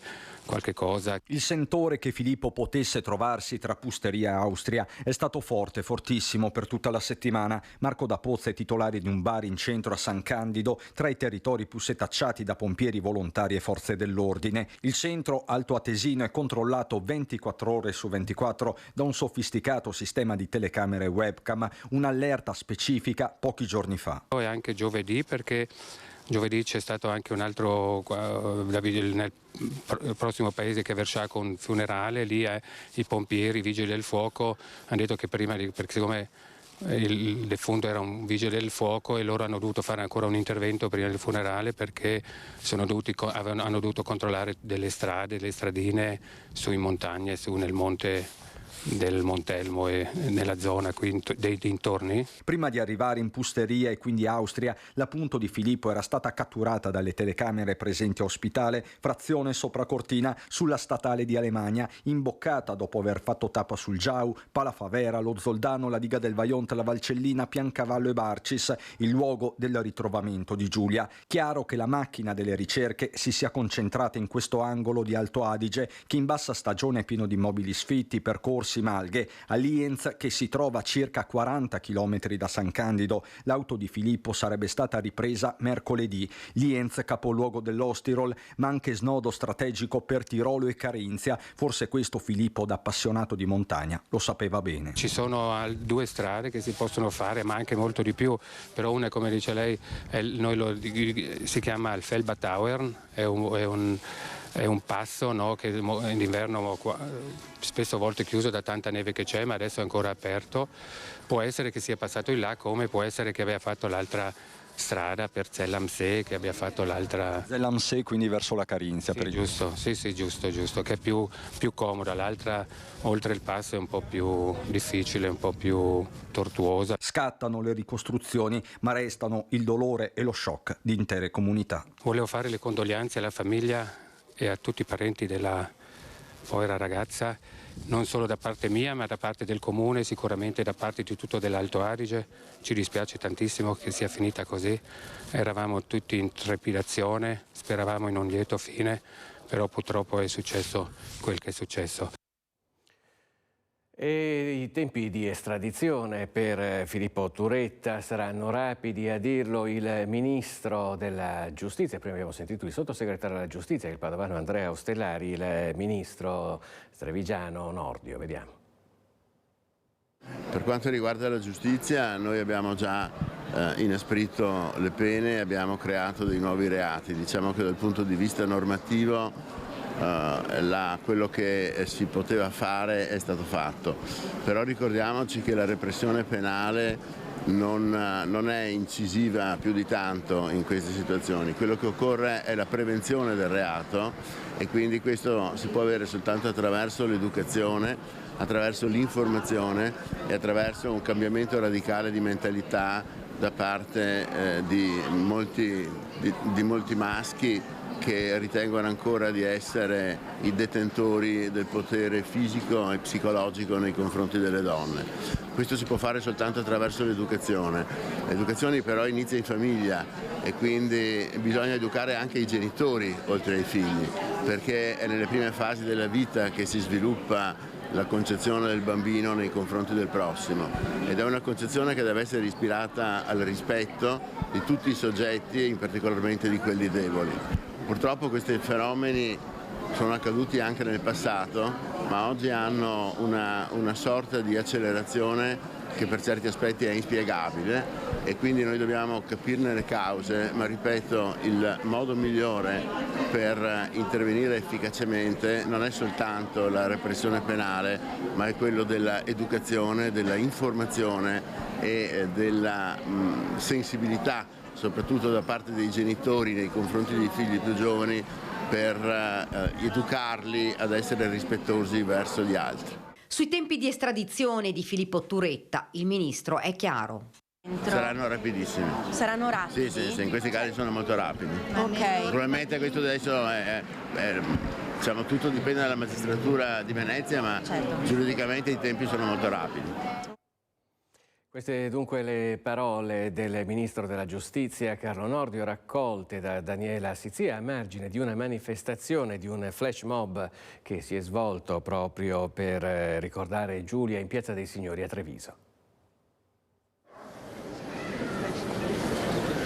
cosa. Il sentore che Filippo potesse trovarsi tra Pusteria e Austria è stato fortissimo per tutta la settimana. Marco da Pozza è titolare di un bar in centro a San Candido, tra i territori più setacciati da pompieri volontari e forze dell'ordine. Il centro altoatesino è controllato 24 ore su 24 da un sofisticato sistema di telecamere e webcam, un'allerta specifica pochi giorni fa. E anche giovedì, perché giovedì c'è stato anche un altro nel prossimo paese che è Verschaco, un funerale. Lì i pompieri, i vigili del fuoco hanno detto che prima, perché siccome il defunto era un vigile del fuoco e loro hanno dovuto fare ancora un intervento prima del funerale perché hanno dovuto controllare delle strade, le stradine su in montagna, nel monte del Montelmo e nella zona qui dei dintorni. Prima di arrivare in Pusteria e quindi Austria, la Punto di Filippo era stata catturata dalle telecamere presenti a Ospitale, frazione Sopracortina, sulla statale di Alemagna, imboccata dopo aver fatto tappa sul Giau, Palafavera, lo Zoldano, la diga del Vajont, la Valcellina, Piancavallo e Barcis, il luogo del ritrovamento di Giulia. Chiaro che la macchina delle ricerche si sia concentrata in questo angolo di Alto Adige che in bassa stagione è pieno di immobili sfitti, percorsi, malghe, a Lienz, che si trova a circa 40 km da San Candido. L'auto di Filippo sarebbe stata ripresa mercoledì. Lienz, capoluogo dell'Ostirol, ma anche snodo strategico per Tirolo e Carinzia. Forse questo Filippo, da appassionato di montagna, lo sapeva bene. Ci sono 2 strade che si possono fare, ma anche molto di più, però una, come dice lei, si chiama il Felbatauern, è un passo, no, che in inverno spesso a volte chiuso da tanta neve che c'è, ma adesso è ancora aperto. Può essere che sia passato in là, come può essere che abbia fatto l'altra strada per Zell-am-See, che abbia fatto l'altra... Zell-am-See, quindi verso la Carinzia. Sì, giusto, sì, giusto, che è più comoda. L'altra, oltre il passo, è un po' più difficile, un po' più tortuosa. Scattano le ricostruzioni, ma restano il dolore e lo shock di intere comunità. Volevo fare le condoglianze alla famiglia e a tutti i parenti della povera ragazza, non solo da parte mia ma da parte del comune, sicuramente da parte di tutto dell'Alto Adige. Ci dispiace tantissimo che sia finita così, eravamo tutti in trepidazione, speravamo in un lieto fine, però purtroppo è successo quel che è successo. E i tempi di estradizione per Filippo Turetta saranno rapidi, a dirlo il Ministro della Giustizia. Prima abbiamo sentito il Sottosegretario della Giustizia, il padovano Andrea Ostellari, il Ministro trevigiano Nordio. Vediamo. Per quanto riguarda la giustizia, noi abbiamo già inasprito le pene, abbiamo creato dei nuovi reati. Diciamo che dal punto di vista normativo quello che si poteva fare è stato fatto, però ricordiamoci che la repressione penale non è incisiva più di tanto in queste situazioni. Quello che occorre è la prevenzione del reato e quindi questo si può avere soltanto attraverso l'educazione, attraverso l'informazione e attraverso un cambiamento radicale di mentalità da parte di molti maschi che ritengono ancora di essere i detentori del potere fisico e psicologico nei confronti delle donne. Questo si può fare soltanto attraverso l'educazione. L'educazione però inizia in famiglia e quindi bisogna educare anche i genitori oltre ai figli, perché è nelle prime fasi della vita che si sviluppa la concezione del bambino nei confronti del prossimo, ed è una concezione che deve essere ispirata al rispetto di tutti i soggetti e in particolarmente di quelli deboli. Purtroppo questi fenomeni sono accaduti anche nel passato, ma oggi hanno una sorta di accelerazione che per certi aspetti è inspiegabile, e quindi noi dobbiamo capirne le cause, ma ripeto, il modo migliore per intervenire efficacemente non è soltanto la repressione penale, ma è quello dell'educazione, della informazione e della sensibilità, soprattutto da parte dei genitori nei confronti dei figli più giovani, per educarli ad essere rispettosi verso gli altri. Sui tempi di estradizione di Filippo Turetta, il ministro è chiaro. Saranno rapidissimi. Saranno rapidi? Sì, in questi casi sono molto rapidi. Ok. Probabilmente questo adesso diciamo, tutto dipende dalla magistratura di Venezia, ma certo, giuridicamente i tempi sono molto rapidi. Queste dunque le parole del Ministro della Giustizia Carlo Nordio, raccolte da Daniela Sizia a margine di una manifestazione, di un flash mob che si è svolto proprio per ricordare Giulia in Piazza dei Signori a Treviso.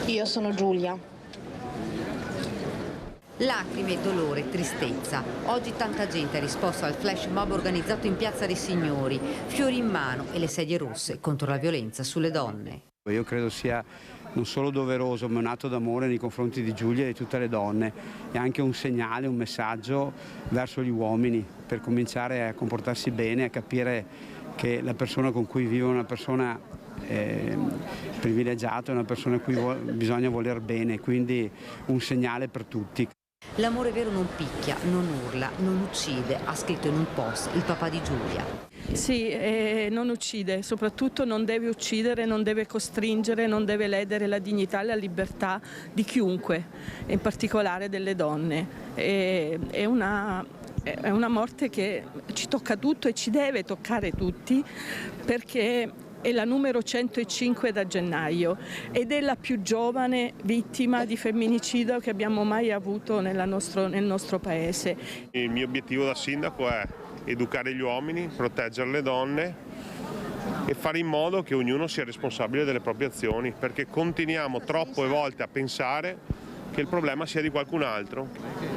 Io sono Giulia. Lacrime, dolore, tristezza. Oggi tanta gente ha risposto al flash mob organizzato in Piazza dei Signori, fiori in mano e le sedie rosse contro la violenza sulle donne. Io credo sia non solo doveroso, ma un atto d'amore nei confronti di Giulia e di tutte le donne. È anche un segnale, un messaggio verso gli uomini per cominciare a comportarsi bene, a capire che la persona con cui vive è una persona privilegiata, è una persona a cui bisogna voler bene, quindi un segnale per tutti. L'amore vero non picchia, non urla, non uccide, ha scritto in un post il papà di Giulia. Sì, non uccide, soprattutto non deve uccidere, non deve costringere, non deve ledere la dignità e la libertà di chiunque, in particolare delle donne. È una morte che ci tocca tutto e ci deve toccare tutti, perché è la numero 105 da gennaio ed è la più giovane vittima di femminicidio che abbiamo mai avuto nel nostro paese. Il mio obiettivo da sindaco è educare gli uomini, proteggere le donne e fare in modo che ognuno sia responsabile delle proprie azioni, perché continuiamo troppe volte a pensare che il problema sia di qualcun altro.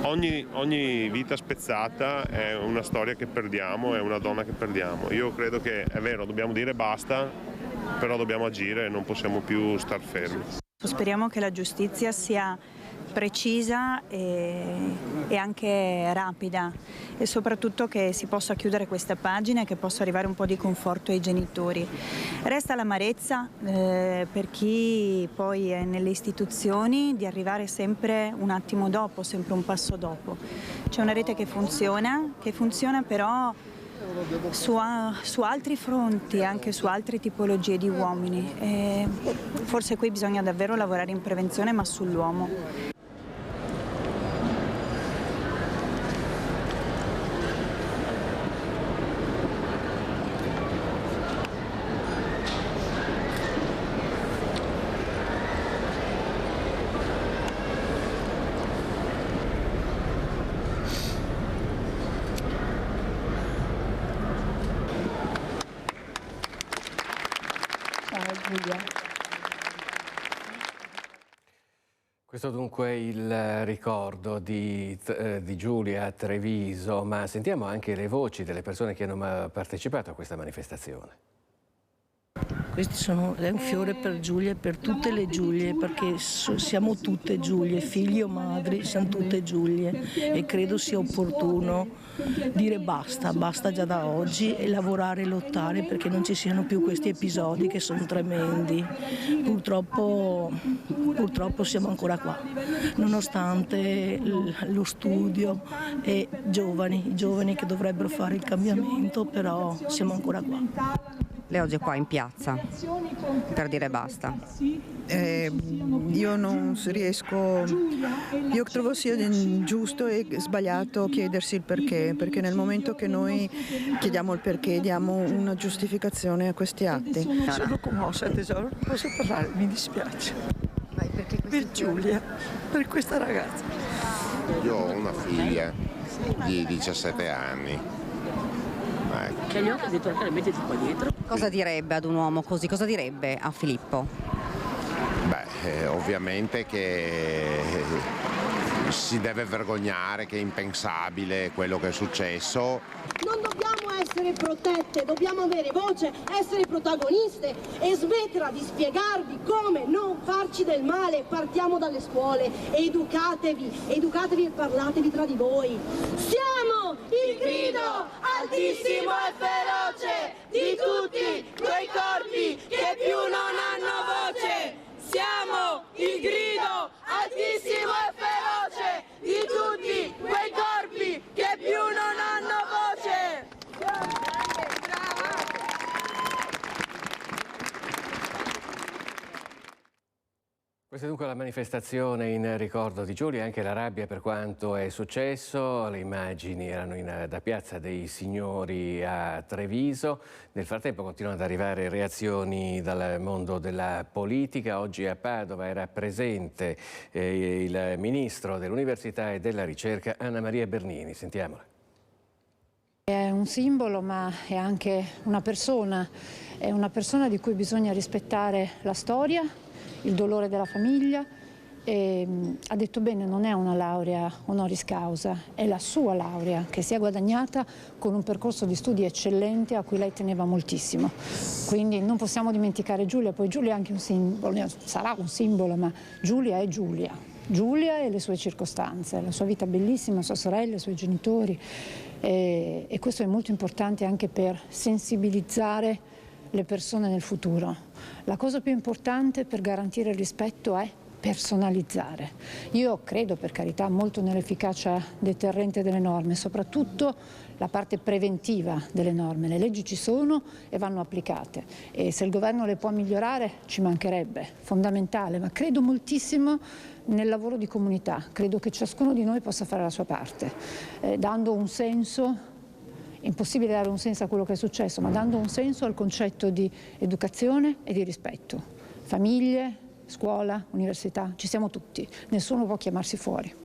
Ogni vita spezzata è una storia che perdiamo, è una donna che perdiamo. Io credo che è vero, dobbiamo dire basta, però dobbiamo agire e non possiamo più star fermi. Speriamo che la giustizia sia precisa e anche rapida, e soprattutto che si possa chiudere questa pagina e che possa arrivare un po' di conforto ai genitori. Resta l'amarezza per chi poi è nelle istituzioni di arrivare sempre un attimo dopo, sempre un passo dopo. C'è una rete che funziona però su altri fronti, anche su altre tipologie di uomini. E forse qui bisogna davvero lavorare in prevenzione, ma sull'uomo. Questo dunque il ricordo di Giulia a Treviso, ma sentiamo anche le voci delle persone che hanno partecipato a questa manifestazione. È un fiore per Giulia e per tutte le Giulie, perché siamo tutte Giulie, figli o madri, siamo tutte Giulie, e credo sia opportuno dire basta già da oggi, e lavorare e lottare perché non ci siano più questi episodi che sono tremendi. Purtroppo siamo ancora qua, nonostante lo studio e i giovani che dovrebbero fare il cambiamento, però siamo ancora qua. Lei oggi è qua in piazza per dire basta. Io non riesco, io trovo sia giusto e sbagliato chiedersi il perché nel momento che noi chiediamo il perché diamo una giustificazione a questi atti. Sono commossa, tesoro, non posso parlare, mi dispiace. Per Giulia, per questa ragazza. Io ho una figlia di 17 anni Ecco. Che gli occhi di tornare e mettersi qua dietro. Cosa direbbe ad un uomo così? Cosa direbbe a Filippo? Beh, ovviamente che si deve vergognare, che è impensabile quello che è successo. Non dobbiamo essere protette, dobbiamo avere voce, essere protagoniste e smetterla di spiegarvi come non farci del male. Partiamo dalle scuole, educatevi e parlatevi tra di voi. Siamo il grido altissimo e feroce di tutti quei corpi che più non hanno voce. Siamo il grido altissimo e feroce di tutti quei corpi che più non hanno voce. Questa è dunque la manifestazione in ricordo di Giulia e anche la rabbia per quanto è successo. Le immagini erano da Piazza dei Signori a Treviso. Nel frattempo continuano ad arrivare reazioni dal mondo della politica. Oggi a Padova era presente il ministro dell'Università e della Ricerca Anna Maria Bernini. Sentiamola. È un simbolo, ma è anche una persona. È una persona di cui bisogna rispettare la storia, il dolore della famiglia. E, ha detto bene, non è una laurea honoris causa, è la sua laurea che si è guadagnata con un percorso di studi eccellente a cui lei teneva moltissimo. Quindi non possiamo dimenticare Giulia, poi Giulia è anche un simbolo, sarà un simbolo, ma Giulia è Giulia. Giulia e le sue circostanze, la sua vita bellissima, sua sorella, i suoi genitori, e questo è molto importante anche per sensibilizzare le persone nel futuro. La cosa più importante per garantire il rispetto è personalizzare. Io credo, per carità, molto nell'efficacia deterrente delle norme, soprattutto la parte preventiva delle norme. Le leggi ci sono e vanno applicate e se il governo le può migliorare ci mancherebbe, fondamentale, ma credo moltissimo nel lavoro di comunità, credo che ciascuno di noi possa fare la sua parte, dando un senso. Impossibile dare un senso a quello che è successo, ma dando un senso al concetto di educazione e di rispetto. Famiglie, scuola, università, ci siamo tutti, nessuno può chiamarsi fuori.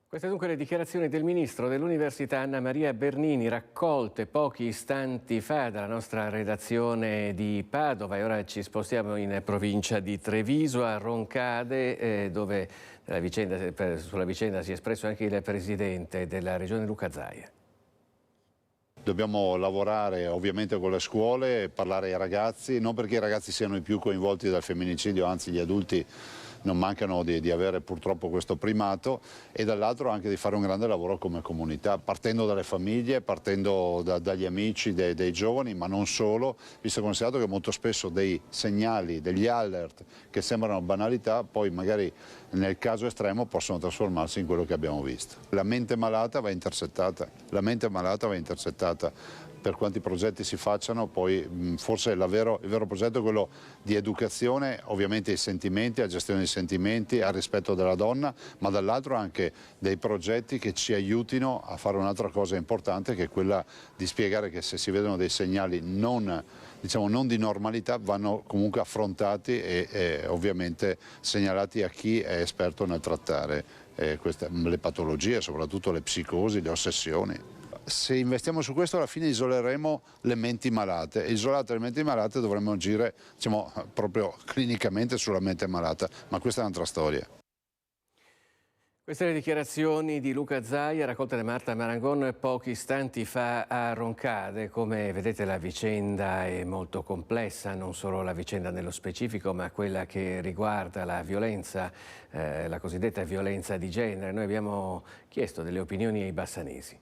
Queste dunque le dichiarazioni del Ministro dell'Università Anna Maria Bernini, raccolte pochi istanti fa dalla nostra redazione di Padova, e ora ci spostiamo in provincia di Treviso, a Roncade, dove sulla vicenda si è espresso anche il Presidente della Regione Luca Zaia. Dobbiamo lavorare ovviamente con le scuole, parlare ai ragazzi, non perché i ragazzi siano i più coinvolti dal femminicidio, anzi gli adulti non mancano di avere purtroppo questo primato, e dall'altro anche di fare un grande lavoro come comunità, partendo dalle famiglie, partendo dagli amici dei giovani, ma non solo, visto e considerato che molto spesso dei segnali, degli alert che sembrano banalità, poi magari nel caso estremo possono trasformarsi in quello che abbiamo visto. La mente malata va intercettata, la mente malata va intercettata. Per quanti progetti si facciano, poi forse il vero progetto è quello di educazione, ovviamente ai sentimenti, alla gestione dei sentimenti, al rispetto della donna, ma dall'altro anche dei progetti che ci aiutino a fare un'altra cosa importante, che è quella di spiegare che se si vedono dei segnali non di normalità, vanno comunque affrontati e ovviamente segnalati a chi è esperto nel trattare le patologie, soprattutto le psicosi, le ossessioni. Se investiamo su questo, alla fine isoleremo le menti malate, e isolate le menti malate dovremmo agire proprio clinicamente sulla mente malata, ma questa è un'altra storia. Queste le dichiarazioni di Luca Zaia, raccolte da Marta Marangon pochi istanti fa a Roncade. Come vedete, la vicenda è molto complessa, non solo la vicenda nello specifico, ma quella che riguarda la violenza, la cosiddetta violenza di genere. Noi abbiamo chiesto delle opinioni ai bassanesi.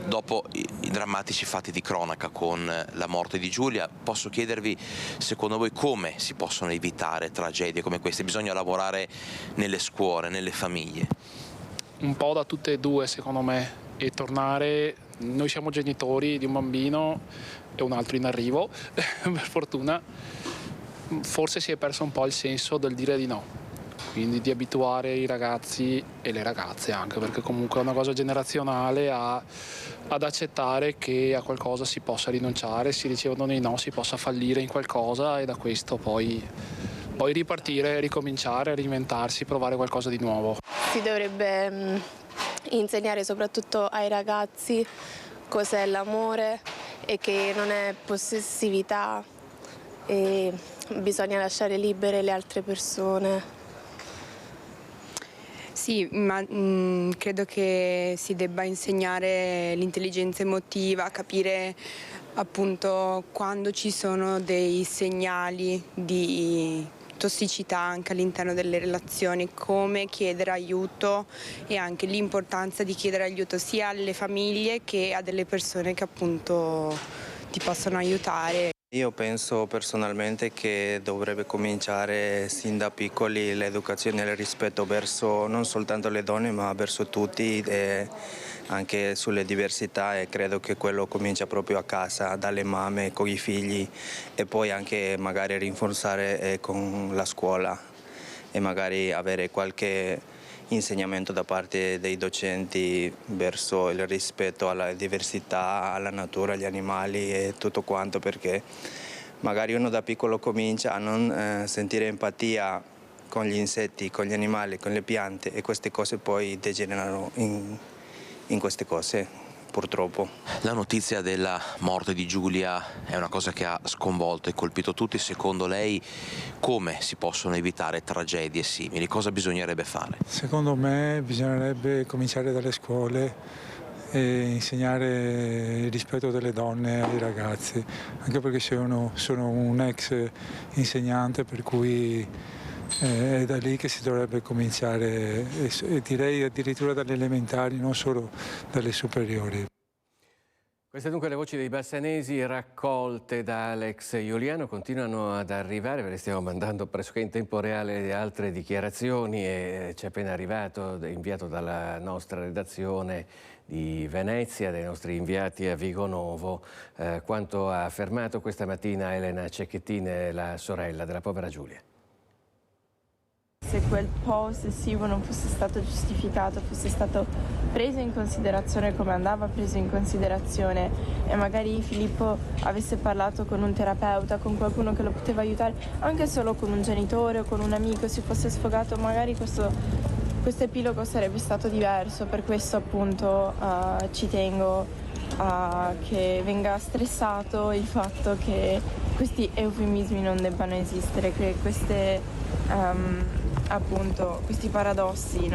Dopo i drammatici fatti di cronaca con la morte di Giulia, posso chiedervi, secondo voi, come si possono evitare tragedie come queste? Bisogna lavorare nelle scuole, nelle famiglie? Un po' da tutte e due, secondo me, e tornare. Noi siamo genitori di un bambino e un altro in arrivo, per fortuna. Forse si è perso un po' il senso del dire di no. Quindi di abituare i ragazzi e le ragazze anche, perché comunque è una cosa generazionale ad accettare che a qualcosa si possa rinunciare, si ricevono dei no, si possa fallire in qualcosa e da questo poi ripartire, ricominciare, reinventarsi, provare qualcosa di nuovo. Si dovrebbe insegnare soprattutto ai ragazzi cos'è l'amore e che non è possessività e bisogna lasciare libere le altre persone. Sì, ma credo che si debba insegnare l'intelligenza emotiva, capire appunto quando ci sono dei segnali di tossicità anche all'interno delle relazioni, come chiedere aiuto e anche l'importanza di chiedere aiuto sia alle famiglie che a delle persone che appunto ti possono aiutare. Io penso personalmente che dovrebbe cominciare sin da piccoli l'educazione e il rispetto verso non soltanto le donne ma verso tutti e anche sulle diversità, e credo che quello comincia proprio a casa, dalle mamme con i figli e poi anche magari rinforzare con la scuola e magari avere qualche insegnamento da parte dei docenti verso il rispetto alla diversità, alla natura, agli animali e tutto quanto, perché magari uno da piccolo comincia a non sentire empatia con gli insetti, con gli animali, con le piante, e queste cose poi degenerano in queste cose, purtroppo. La notizia della morte di Giulia è una cosa che ha sconvolto e colpito tutti. Secondo lei come si possono evitare tragedie simili? Cosa bisognerebbe fare? Secondo me bisognerebbe cominciare dalle scuole e insegnare il rispetto delle donne ai ragazzi, anche perché sono un ex insegnante, per cui è da lì che si dovrebbe cominciare, e direi addirittura dalle elementari, non solo dalle superiori. Queste dunque le voci dei bassanesi raccolte da Alex Iuliano. Continuano ad arrivare, ve le stiamo mandando pressoché in tempo reale altre dichiarazioni, e ci è appena arrivato, inviato dalla nostra redazione di Venezia, dai nostri inviati a Vigonovo, quanto ha affermato questa mattina Elena Cecchettin, la sorella della povera Giulia. Se quel po' ossessivo non fosse stato giustificato, fosse stato preso in considerazione come andava preso in considerazione, e magari Filippo avesse parlato con un terapeuta, con qualcuno che lo poteva aiutare, anche solo con un genitore o con un amico, si fosse sfogato, magari questo epilogo sarebbe stato diverso. Per questo appunto ci tengo a che venga stressato il fatto che questi eufemismi non debbano esistere, che appunto questi paradossi,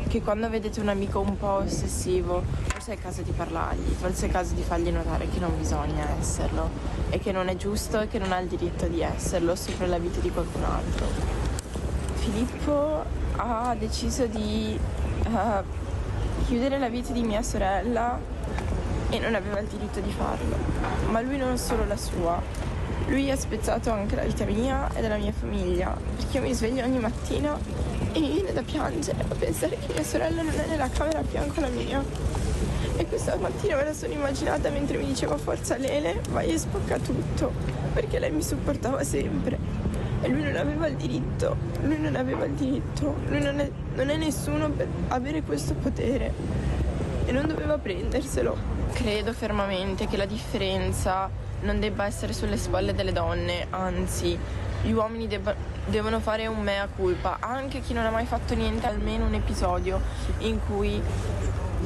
che quando vedete un amico un po' ossessivo forse è il caso di parlargli, forse è il caso di fargli notare che non bisogna esserlo e che non è giusto e che non ha il diritto di esserlo sopra la vita di qualcun altro. Filippo ha deciso di chiudere la vita di mia sorella e non aveva il diritto di farlo, ma lui non solo la sua. Lui ha spezzato anche la vita mia e della mia famiglia, perché io mi sveglio ogni mattina e mi viene da piangere a pensare che mia sorella non è nella camera a fianco alla mia. E questa mattina me la sono immaginata mentre mi diceva forza Lele, vai e spacca tutto, perché lei mi supportava sempre. E lui non aveva il diritto, lui non è nessuno per avere questo potere e non doveva prenderselo. Credo fermamente che la differenza non debba essere sulle spalle delle donne, anzi gli uomini devono fare un mea culpa, anche chi non ha mai fatto niente, almeno un episodio in cui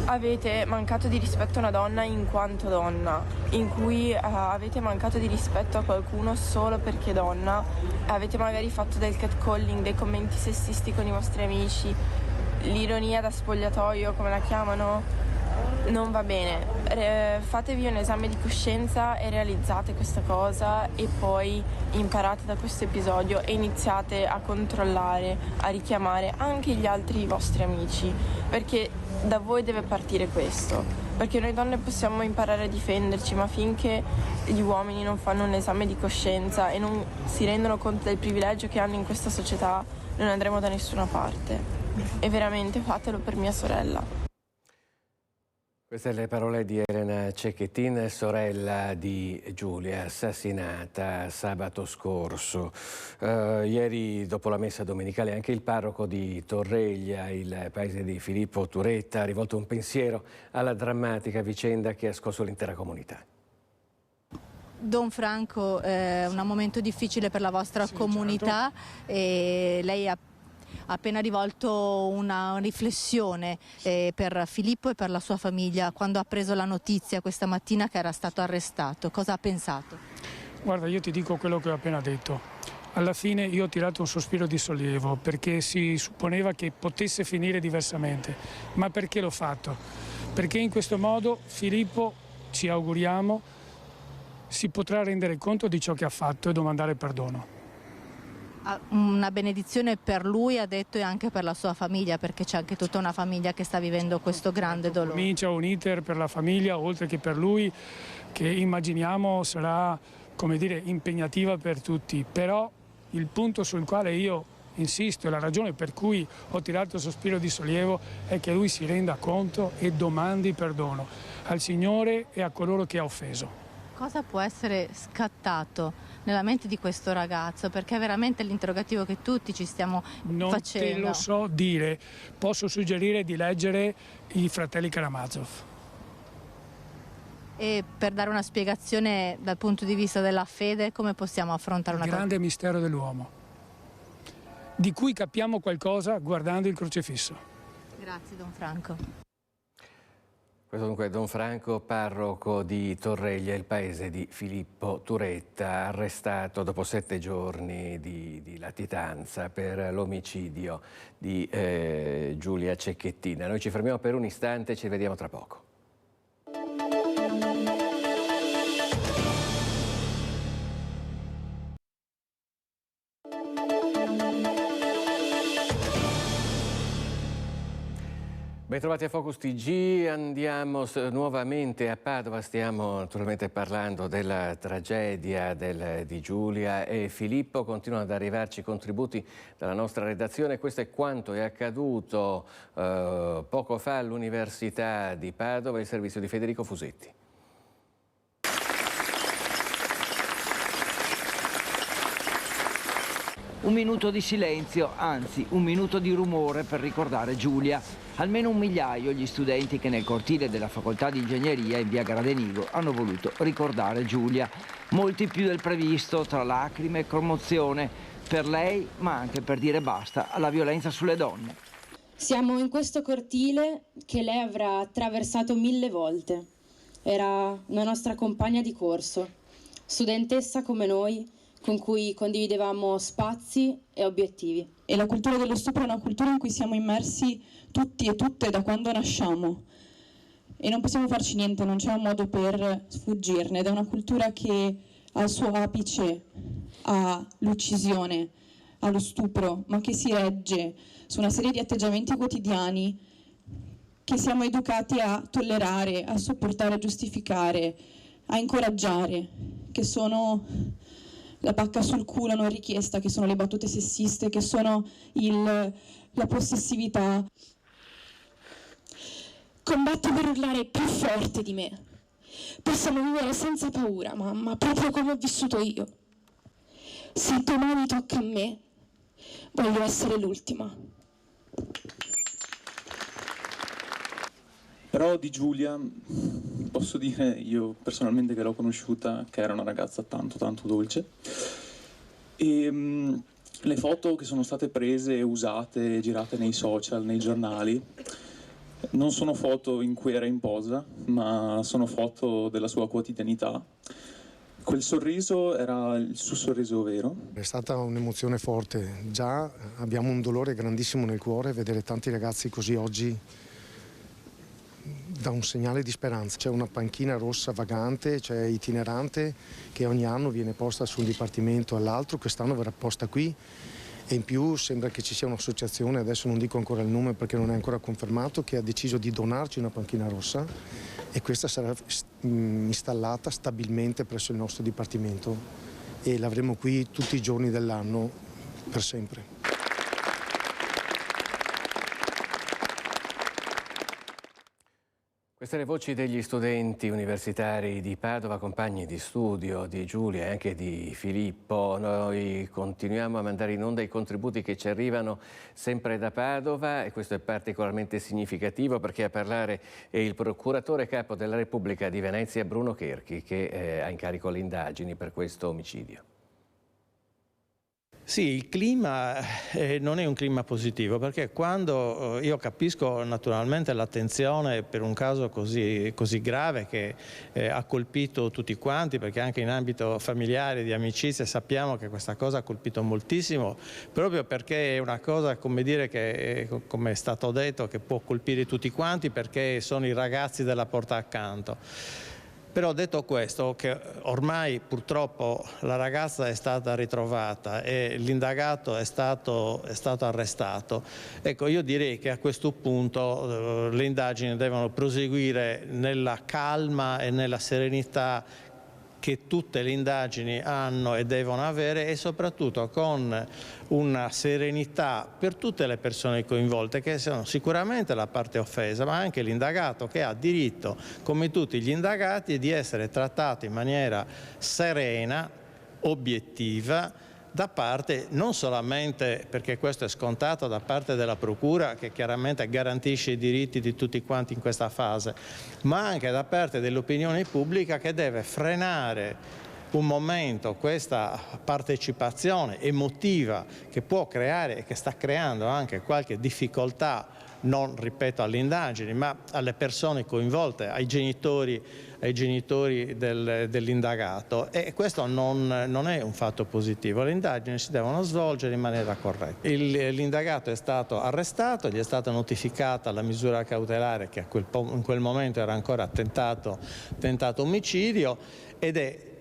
avete mancato di rispetto a una donna in quanto donna, in cui avete mancato di rispetto a qualcuno solo perché donna, avete magari fatto del catcalling, dei commenti sessisti con i vostri amici, l'ironia da spogliatoio come la chiamano. Non va bene, fatevi un esame di coscienza e realizzate questa cosa, e poi imparate da questo episodio e iniziate a controllare, a richiamare anche gli altri vostri amici, perché da voi deve partire questo, perché noi donne possiamo imparare a difenderci, ma finché gli uomini non fanno un esame di coscienza e non si rendono conto del privilegio che hanno in questa società, non andremo da nessuna parte. E veramente fatelo per mia sorella. Queste le parole di Elena Cecchettin, sorella di Giulia, assassinata sabato scorso. Ieri, dopo la messa domenicale, anche il parroco di Torreglia, il paese di Filippo Turetta, ha rivolto un pensiero alla drammatica vicenda che ha scosso l'intera comunità. Don Franco, è un momento difficile per la vostra comunità, certo. E lei ha appena rivolto una riflessione per Filippo e per la sua famiglia quando ha preso la notizia questa mattina che era stato arrestato. Cosa ha pensato? Guarda, io ti dico quello che ho appena detto. Alla fine io ho tirato un sospiro di sollievo perché si supponeva che potesse finire diversamente. Ma perché l'ho fatto? Perché in questo modo Filippo, ci auguriamo, si potrà rendere conto di ciò che ha fatto e domandare perdono. Una benedizione per lui, ha detto, e anche per la sua famiglia, perché c'è anche tutta una famiglia che sta vivendo questo grande dolore. Comincia un iter per la famiglia, oltre che per lui, che immaginiamo sarà, come dire, impegnativa per tutti. Però il punto sul quale io insisto e la ragione per cui ho tirato il sospiro di sollievo è che lui si renda conto e domandi perdono al Signore e a coloro che ha offeso. Cosa può essere scattato nella mente di questo ragazzo? Perché è veramente l'interrogativo che tutti ci stiamo facendo. Non te lo so dire, posso suggerire di leggere i fratelli Karamazov. E per dare una spiegazione dal punto di vista della fede, come possiamo affrontare una cosa? Il grande mistero dell'uomo, di cui capiamo qualcosa guardando il crocifisso. Grazie, Don Franco. Questo dunque è Don Franco, parroco di Torreglia, il paese di Filippo Turetta, arrestato dopo 7 giorni di latitanza per l'omicidio di Giulia Cecchettina. Noi ci fermiamo per un istante e ci vediamo tra poco. Bentrovati a Focus TG, andiamo nuovamente a Padova, stiamo naturalmente parlando della tragedia di Giulia e Filippo, continuano ad arrivarci contributi dalla nostra redazione, questo è quanto è accaduto poco fa all'Università di Padova, il servizio di Federico Fusetti. Un minuto di silenzio, anzi un minuto di rumore per ricordare Giulia. Almeno 1 migliaio gli studenti che nel cortile della facoltà di ingegneria in via Gradenigo hanno voluto ricordare Giulia. Molti più del previsto, tra lacrime e commozione, per lei ma anche per dire basta alla violenza sulle donne. Siamo in questo cortile che lei avrà attraversato 1000 volte. Era una nostra compagna di corso, studentessa come noi, con cui condividevamo spazi e obiettivi. E la cultura dello stupro è una cultura in cui siamo immersi tutti e tutte da quando nasciamo e non possiamo farci niente, non c'è un modo per sfuggirne. Ed è una cultura che al suo apice ha l'uccisione, ha lo stupro, ma che si regge su una serie di atteggiamenti quotidiani che siamo educati a tollerare, a sopportare, a giustificare, a incoraggiare, che sono la pacca sul culo non richiesta, che sono le battute sessiste, che sono la possessività. Combatti per urlare più forte di me. Possiamo vivere senza paura, mamma, proprio come ho vissuto io. Se domani tocca a me, voglio essere l'ultima. Però di Giulia posso dire io personalmente che l'ho conosciuta che era una ragazza tanto tanto dolce e le foto che sono state prese, usate, girate nei social, nei giornali non sono foto in cui era in posa, ma sono foto della sua quotidianità. Quel sorriso era il suo sorriso vero. È stata un'emozione forte, già abbiamo un dolore grandissimo nel cuore vedere tanti ragazzi così oggi. Da un segnale di speranza. C'è una panchina rossa vagante, c'è itinerante che ogni anno viene posta su un dipartimento all'altro, quest'anno verrà posta qui e in più sembra che ci sia un'associazione, adesso non dico ancora il nome perché non è ancora confermato, che ha deciso di donarci una panchina rossa e questa sarà installata stabilmente presso il nostro dipartimento e l'avremo qui tutti i giorni dell'anno per sempre. Queste le voci degli studenti universitari di Padova, compagni di studio di Giulia e anche di Filippo. Noi continuiamo a mandare in onda i contributi che ci arrivano sempre da Padova e questo è particolarmente significativo perché a parlare è il procuratore capo della Repubblica di Venezia, Bruno Cherchi, che ha in carico le indagini per questo omicidio. Sì, il clima non è un clima positivo, perché quando io capisco naturalmente l'attenzione per un caso così grave che ha colpito tutti quanti, perché anche in ambito familiare, di amicizia, sappiamo che questa cosa ha colpito moltissimo, proprio perché è una cosa, come dire, che come è stato detto, che può colpire tutti quanti, perché sono i ragazzi della porta accanto. Però detto questo, che ormai purtroppo la ragazza è stata ritrovata e l'indagato è stato arrestato, ecco, io direi che a questo punto le indagini devono proseguire nella calma e nella serenità che tutte le indagini hanno e devono avere, e soprattutto con una serenità per tutte le persone coinvolte, che sono sicuramente la parte offesa, ma anche l'indagato, che ha diritto, come tutti gli indagati, di essere trattato in maniera serena, obiettiva, da parte, non solamente perché questo è scontato da parte della Procura, che chiaramente garantisce i diritti di tutti quanti in questa fase, ma anche da parte dell'opinione pubblica, che deve frenare un momento questa partecipazione emotiva che può creare e che sta creando anche qualche difficoltà, non, ripeto, alle indagini, ma alle persone coinvolte, ai genitori dell'indagato, e questo non è un fatto positivo. Le indagini si devono svolgere in maniera corretta. L'indagato è stato arrestato, gli è stata notificata la misura cautelare, che in quel momento era ancora tentato omicidio, ed è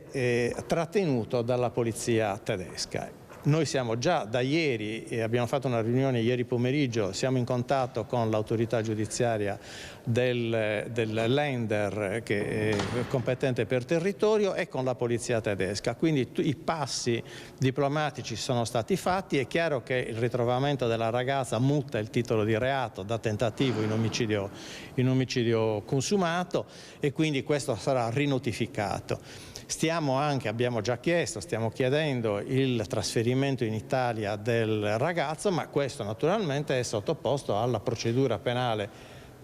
trattenuto dalla polizia tedesca. Noi siamo già da ieri, abbiamo fatto una riunione ieri pomeriggio, siamo in contatto con l'autorità giudiziaria del Länder, che è competente per territorio, e con la polizia tedesca. Quindi i passi diplomatici sono stati fatti. È chiaro che il ritrovamento della ragazza mutta il titolo di reato da tentativo in omicidio consumato, e quindi questo sarà rinotificato. Abbiamo già chiesto, stiamo chiedendo il trasferimento in Italia del ragazzo, ma questo naturalmente è sottoposto alla procedura penale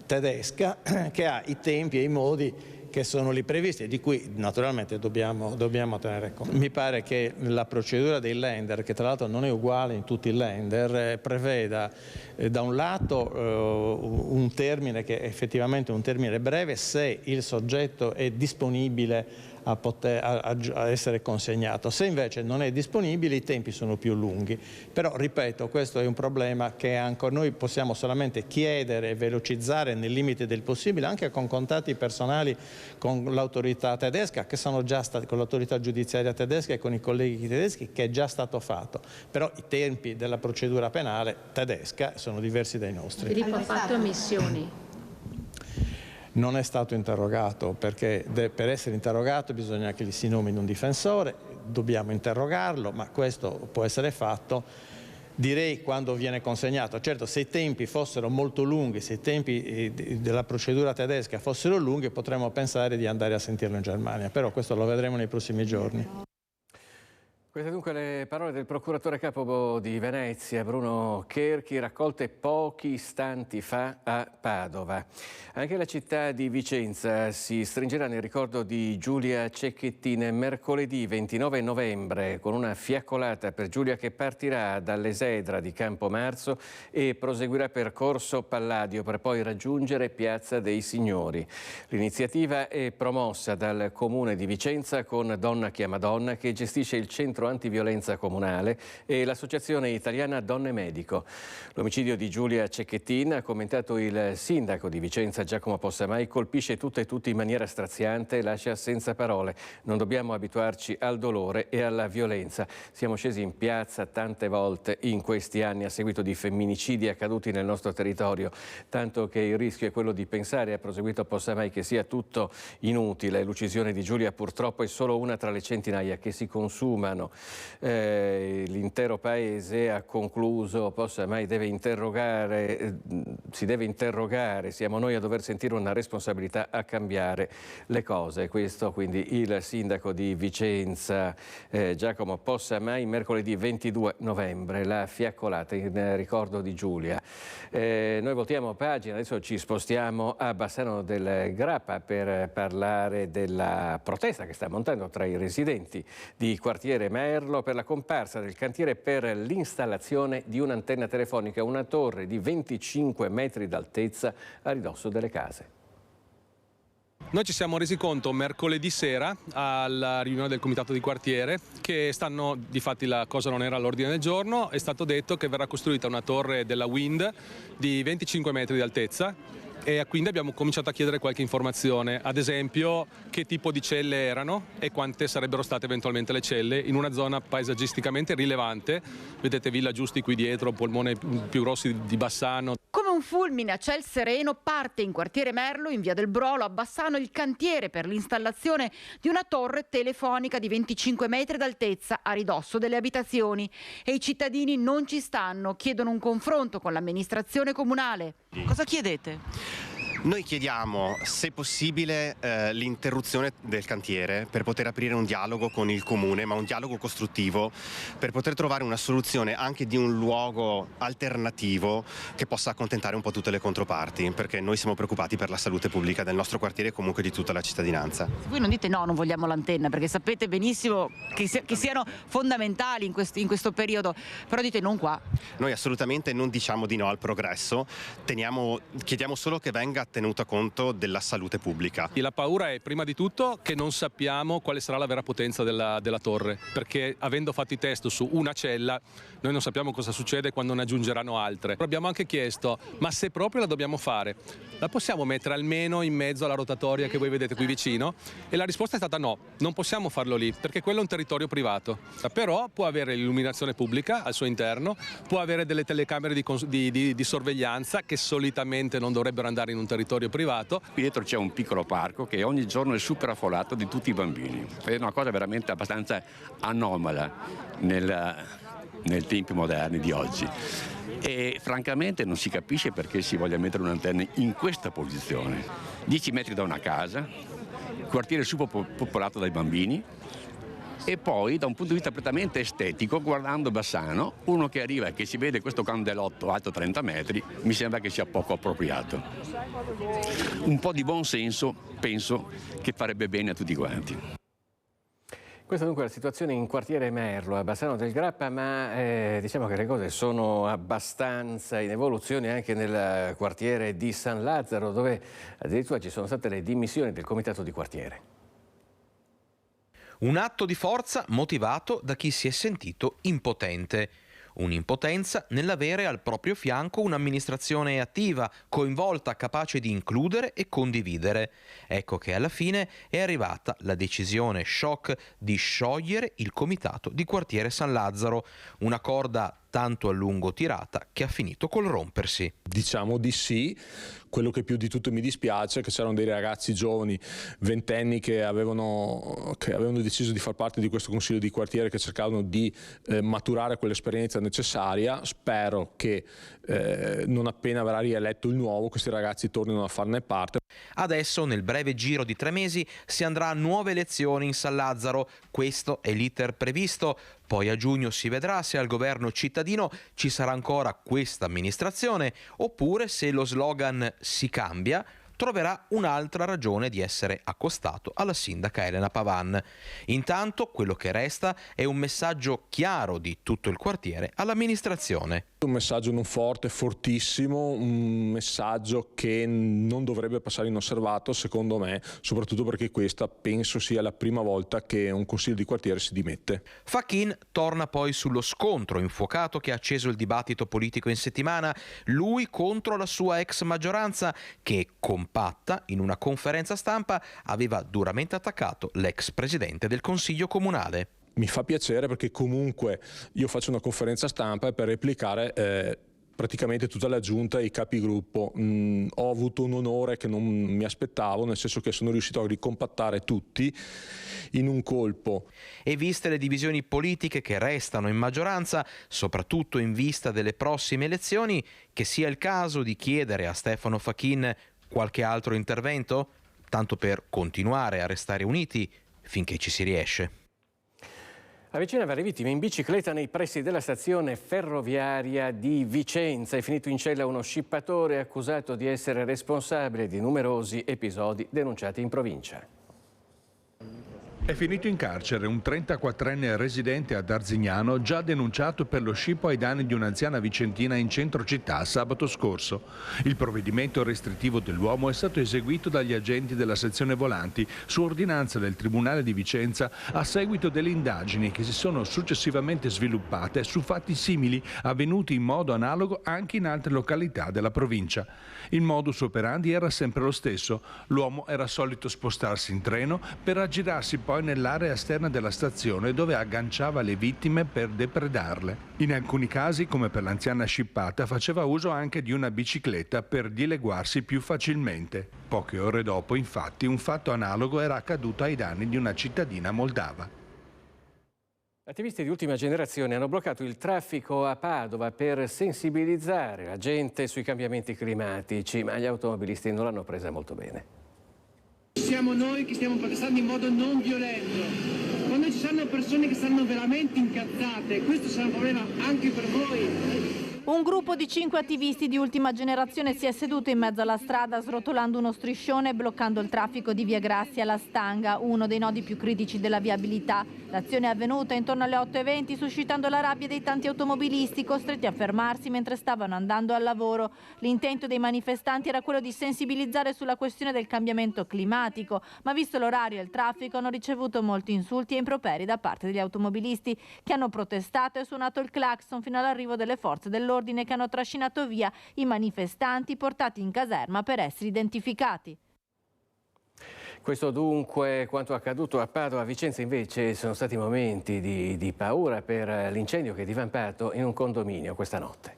tedesca, che ha i tempi e i modi che sono lì previsti e di cui naturalmente dobbiamo tenere conto. Mi pare che la procedura dei Länder, che tra l'altro non è uguale in tutti i Länder, preveda da un lato un termine che è effettivamente un termine breve se il soggetto è disponibile a essere consegnato. Se invece non è disponibile, i tempi sono più lunghi. Però, ripeto, questo è un problema che ancora noi possiamo solamente chiedere e velocizzare nel limite del possibile, anche con contatti personali con l'autorità tedesca, che sono già stati, con l'autorità giudiziaria tedesca e con i colleghi tedeschi, che è già stato fatto. Però i tempi della procedura penale tedesca sono diversi dai nostri. Filippo ha fatto ammissioni? Non è stato interrogato, perché per essere interrogato bisogna che gli si nomini un difensore, dobbiamo interrogarlo, ma questo può essere fatto, direi, quando viene consegnato. Certo, se i tempi fossero molto lunghi, se i tempi della procedura tedesca fossero lunghi, potremmo pensare di andare a sentirlo in Germania, però questo lo vedremo nei prossimi giorni. Queste dunque le parole del procuratore capo di Venezia, Bruno Cherchi, raccolte pochi istanti fa a Padova. Anche la città di Vicenza si stringerà nel ricordo di Giulia Cecchettin mercoledì 29 novembre con una fiaccolata per Giulia che partirà dall'Esedra di Campomarzo e proseguirà per Corso Palladio per poi raggiungere Piazza dei Signori. L'iniziativa è promossa dal Comune di Vicenza con Donna Chiama Donna, che gestisce il centro antiviolenza comunale, e l'Associazione Italiana Donne Medico. L'omicidio di Giulia Cecchettin, ha commentato il sindaco di Vicenza Giacomo Possamai, colpisce tutte e tutti in maniera straziante e lascia senza parole. Non dobbiamo abituarci al dolore e alla violenza. Siamo scesi in piazza tante volte in questi anni a seguito di femminicidi accaduti nel nostro territorio, tanto che il rischio è quello di pensare, ha proseguito Possamai, che sia tutto inutile. L'uccisione di Giulia purtroppo è solo una tra le centinaia che si consumano. L'intero paese, ha concluso Possamai, si deve interrogare, siamo noi a dover sentire una responsabilità a cambiare le cose. Questo quindi il sindaco di Vicenza Giacomo Possamai. Mercoledì 22 novembre la fiaccolata in ricordo di Giulia. Noi voltiamo pagina, adesso ci spostiamo a Bassano del Grappa per parlare della protesta che sta montando tra i residenti di quartiere Merlo per la comparsa del cantiere per l'installazione di un'antenna telefonica, una torre di 25 metri d'altezza a ridosso delle case. Noi ci siamo resi conto mercoledì sera alla riunione del comitato di quartiere che difatti la cosa non era all'ordine del giorno, è stato detto che verrà costruita una torre della Wind di 25 metri di altezza e quindi abbiamo cominciato a chiedere qualche informazione, ad esempio che tipo di celle erano e quante sarebbero state eventualmente le celle in una zona paesaggisticamente rilevante, vedete Villa Giusti qui dietro, polmone più grossi di Bassano. Come un fulmine a ciel sereno parte in quartiere Merlo, in via del Brolo, a Bassano, il cantiere per l'installazione di una torre telefonica di 25 metri d'altezza a ridosso delle abitazioni. E i cittadini non ci stanno, chiedono un confronto con l'amministrazione comunale. Cosa chiedete? Noi chiediamo, se possibile, l'interruzione del cantiere per poter aprire un dialogo con il comune, ma un dialogo costruttivo, per poter trovare una soluzione anche di un luogo alternativo che possa accontentare un po' tutte le controparti, perché noi siamo preoccupati per la salute pubblica del nostro quartiere e comunque di tutta la cittadinanza. Voi non dite no, non vogliamo l'antenna, perché sapete benissimo che siano fondamentali in questo periodo, però dite non qua. Noi assolutamente non diciamo di no al progresso, chiediamo solo che venga tenuta conto della salute pubblica. La paura è prima di tutto che non sappiamo quale sarà la vera potenza della torre, perché avendo fatto i test su una cella noi non sappiamo cosa succede quando ne aggiungeranno altre. Abbiamo anche chiesto, ma se proprio la dobbiamo fare, la possiamo mettere almeno in mezzo alla rotatoria che voi vedete qui vicino? E la risposta è stata no, non possiamo farlo lì, perché quello è un territorio privato, però può avere l'illuminazione pubblica al suo interno, può avere delle telecamere di sorveglianza che solitamente non dovrebbero andare in un territorio privato. Qui dietro c'è un piccolo parco che ogni giorno è super affollato di tutti i bambini. È una cosa veramente abbastanza anomala nei tempi moderni di oggi. E francamente non si capisce perché si voglia mettere un'antenna in questa posizione. 10 metri da una casa, quartiere super popolato dai bambini. E poi da un punto di vista prettamente estetico, guardando Bassano, uno che arriva e che si vede questo candelotto alto 30 metri, mi sembra che sia poco appropriato. Un po' di buon senso penso che farebbe bene a tutti quanti. Questa dunque è la situazione in quartiere Merlo, a Bassano del Grappa, ma diciamo che le cose sono abbastanza in evoluzione anche nel quartiere di San Lazzaro, dove addirittura ci sono state le dimissioni del comitato di quartiere. Un atto di forza motivato da chi si è sentito impotente. Un'impotenza nell'avere al proprio fianco un'amministrazione attiva, coinvolta, capace di includere e condividere. Ecco che alla fine è arrivata la decisione shock di sciogliere il comitato di quartiere San Lazzaro, una corda tanto a lungo tirata che ha finito col rompersi. Diciamo di sì. Quello che più di tutto mi dispiace è che c'erano dei ragazzi giovani, ventenni, che avevano deciso di far parte di questo consiglio di quartiere, che cercavano di maturare quell'esperienza necessaria. Spero che non appena verrà rieletto il nuovo, questi ragazzi tornino a farne parte. Adesso, nel breve giro di 3 mesi, si andrà a nuove elezioni in San Lazzaro. Questo è l'iter previsto. Poi a giugno si vedrà se al governo cittadino ci sarà ancora questa amministrazione, oppure se lo slogan si cambia, troverà un'altra ragione di essere accostato alla sindaca Elena Pavan. Intanto quello che resta è un messaggio chiaro di tutto il quartiere all'amministrazione. Un messaggio non forte, fortissimo, un messaggio che non dovrebbe passare inosservato, secondo me, soprattutto perché questa penso sia la prima volta che un consiglio di quartiere si dimette. Fachin torna poi sullo scontro infuocato che ha acceso il dibattito politico in settimana, lui contro la sua ex maggioranza che, compatta, in una conferenza stampa aveva duramente attaccato l'ex presidente del Consiglio Comunale. Mi fa piacere perché comunque io faccio una conferenza stampa per replicare praticamente tutta la giunta e i capigruppo. Ho avuto un onore che non mi aspettavo, nel senso che sono riuscito a ricompattare tutti in un colpo. E viste le divisioni politiche che restano in maggioranza, soprattutto in vista delle prossime elezioni, che sia il caso di chiedere a Stefano Fachin qualche altro intervento, tanto per continuare a restare uniti finché ci si riesce. Avvicina varie vittime in bicicletta nei pressi della stazione ferroviaria di Vicenza. È finito in cella uno scippatore accusato di essere responsabile di numerosi episodi denunciati in provincia. È finito in carcere un 34enne residente ad Arzignano, già denunciato per lo scippo ai danni di un'anziana vicentina in centro città sabato scorso. Il provvedimento restrittivo dell'uomo è stato eseguito dagli agenti della sezione volanti su ordinanza del Tribunale di Vicenza a seguito delle indagini che si sono successivamente sviluppate su fatti simili avvenuti in modo analogo anche in altre località della provincia. Il modus operandi era sempre lo stesso. L'uomo era solito spostarsi in treno per aggirarsi poi nell'area esterna della stazione dove agganciava le vittime per depredarle. In alcuni casi, come per l'anziana scippata, faceva uso anche di una bicicletta per dileguarsi più facilmente. Poche ore dopo, infatti, un fatto analogo era accaduto ai danni di una cittadina moldava. Attivisti di ultima generazione hanno bloccato il traffico a Padova per sensibilizzare la gente sui cambiamenti climatici, ma gli automobilisti non l'hanno presa molto bene. Siamo noi che stiamo protestando in modo non violento. Quando ci saranno persone che stanno veramente incazzate, questo sarà un problema anche per voi. Un gruppo di 5 attivisti di ultima generazione si è seduto in mezzo alla strada srotolando uno striscione e bloccando il traffico di via Grazia alla Stanga, uno dei nodi più critici della viabilità. L'azione è avvenuta intorno alle 8:20 suscitando la rabbia dei tanti automobilisti costretti a fermarsi mentre stavano andando al lavoro. L'intento dei manifestanti era quello di sensibilizzare sulla questione del cambiamento climatico, ma visto l'orario e il traffico hanno ricevuto molti insulti e improperi da parte degli automobilisti che hanno protestato e suonato il clacson fino all'arrivo delle forze dell'ordine che hanno trascinato via i manifestanti portati in caserma per essere identificati. Questo dunque quanto accaduto a Padova. A Vicenza invece sono stati momenti di paura per l'incendio che è divampato in un condominio questa notte.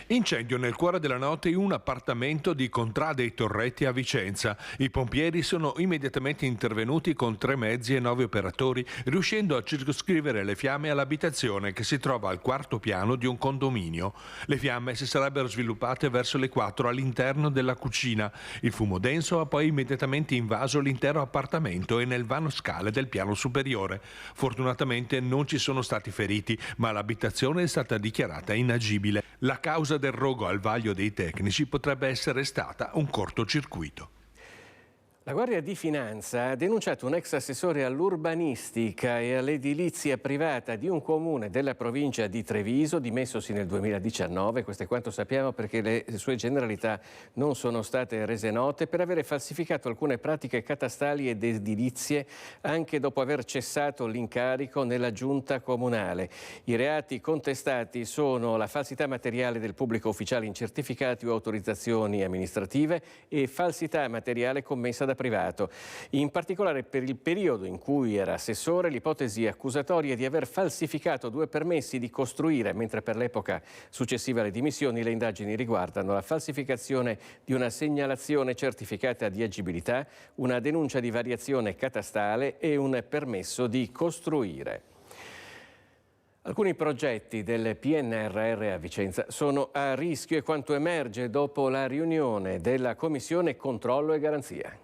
Incendio nel cuore della notte in un appartamento di Contrada dei Torretti a Vicenza. I pompieri sono immediatamente intervenuti con 3 mezzi e 9 operatori, riuscendo a circoscrivere le fiamme all'abitazione che si trova al 4º piano di un condominio. Le fiamme si sarebbero sviluppate verso le 4 all'interno della cucina. Il fumo denso ha poi immediatamente invaso l'intero appartamento e nel vano scale del piano superiore. Fortunatamente non ci sono stati feriti, ma l'abitazione è stata dichiarata inagibile. La causa del rogo al vaglio dei tecnici potrebbe essere stata un cortocircuito. La Guardia di Finanza ha denunciato un ex assessore all'urbanistica e all'edilizia privata di un comune della provincia di Treviso, dimessosi nel 2019, questo è quanto sappiamo perché le sue generalità non sono state rese note, per avere falsificato alcune pratiche catastali ed edilizie anche dopo aver cessato l'incarico nella giunta comunale. I reati contestati sono la falsità materiale del pubblico ufficiale in certificati o autorizzazioni amministrative e falsità materiale commessa da privato. In particolare per il periodo in cui era assessore, l'ipotesi accusatoria è di aver falsificato 2 permessi di costruire, mentre per l'epoca successiva alle dimissioni le indagini riguardano la falsificazione di una segnalazione certificata di agibilità, una denuncia di variazione catastale e un permesso di costruire. Alcuni progetti del PNRR a Vicenza sono a rischio e quanto emerge dopo la riunione della Commissione Controllo e Garanzia.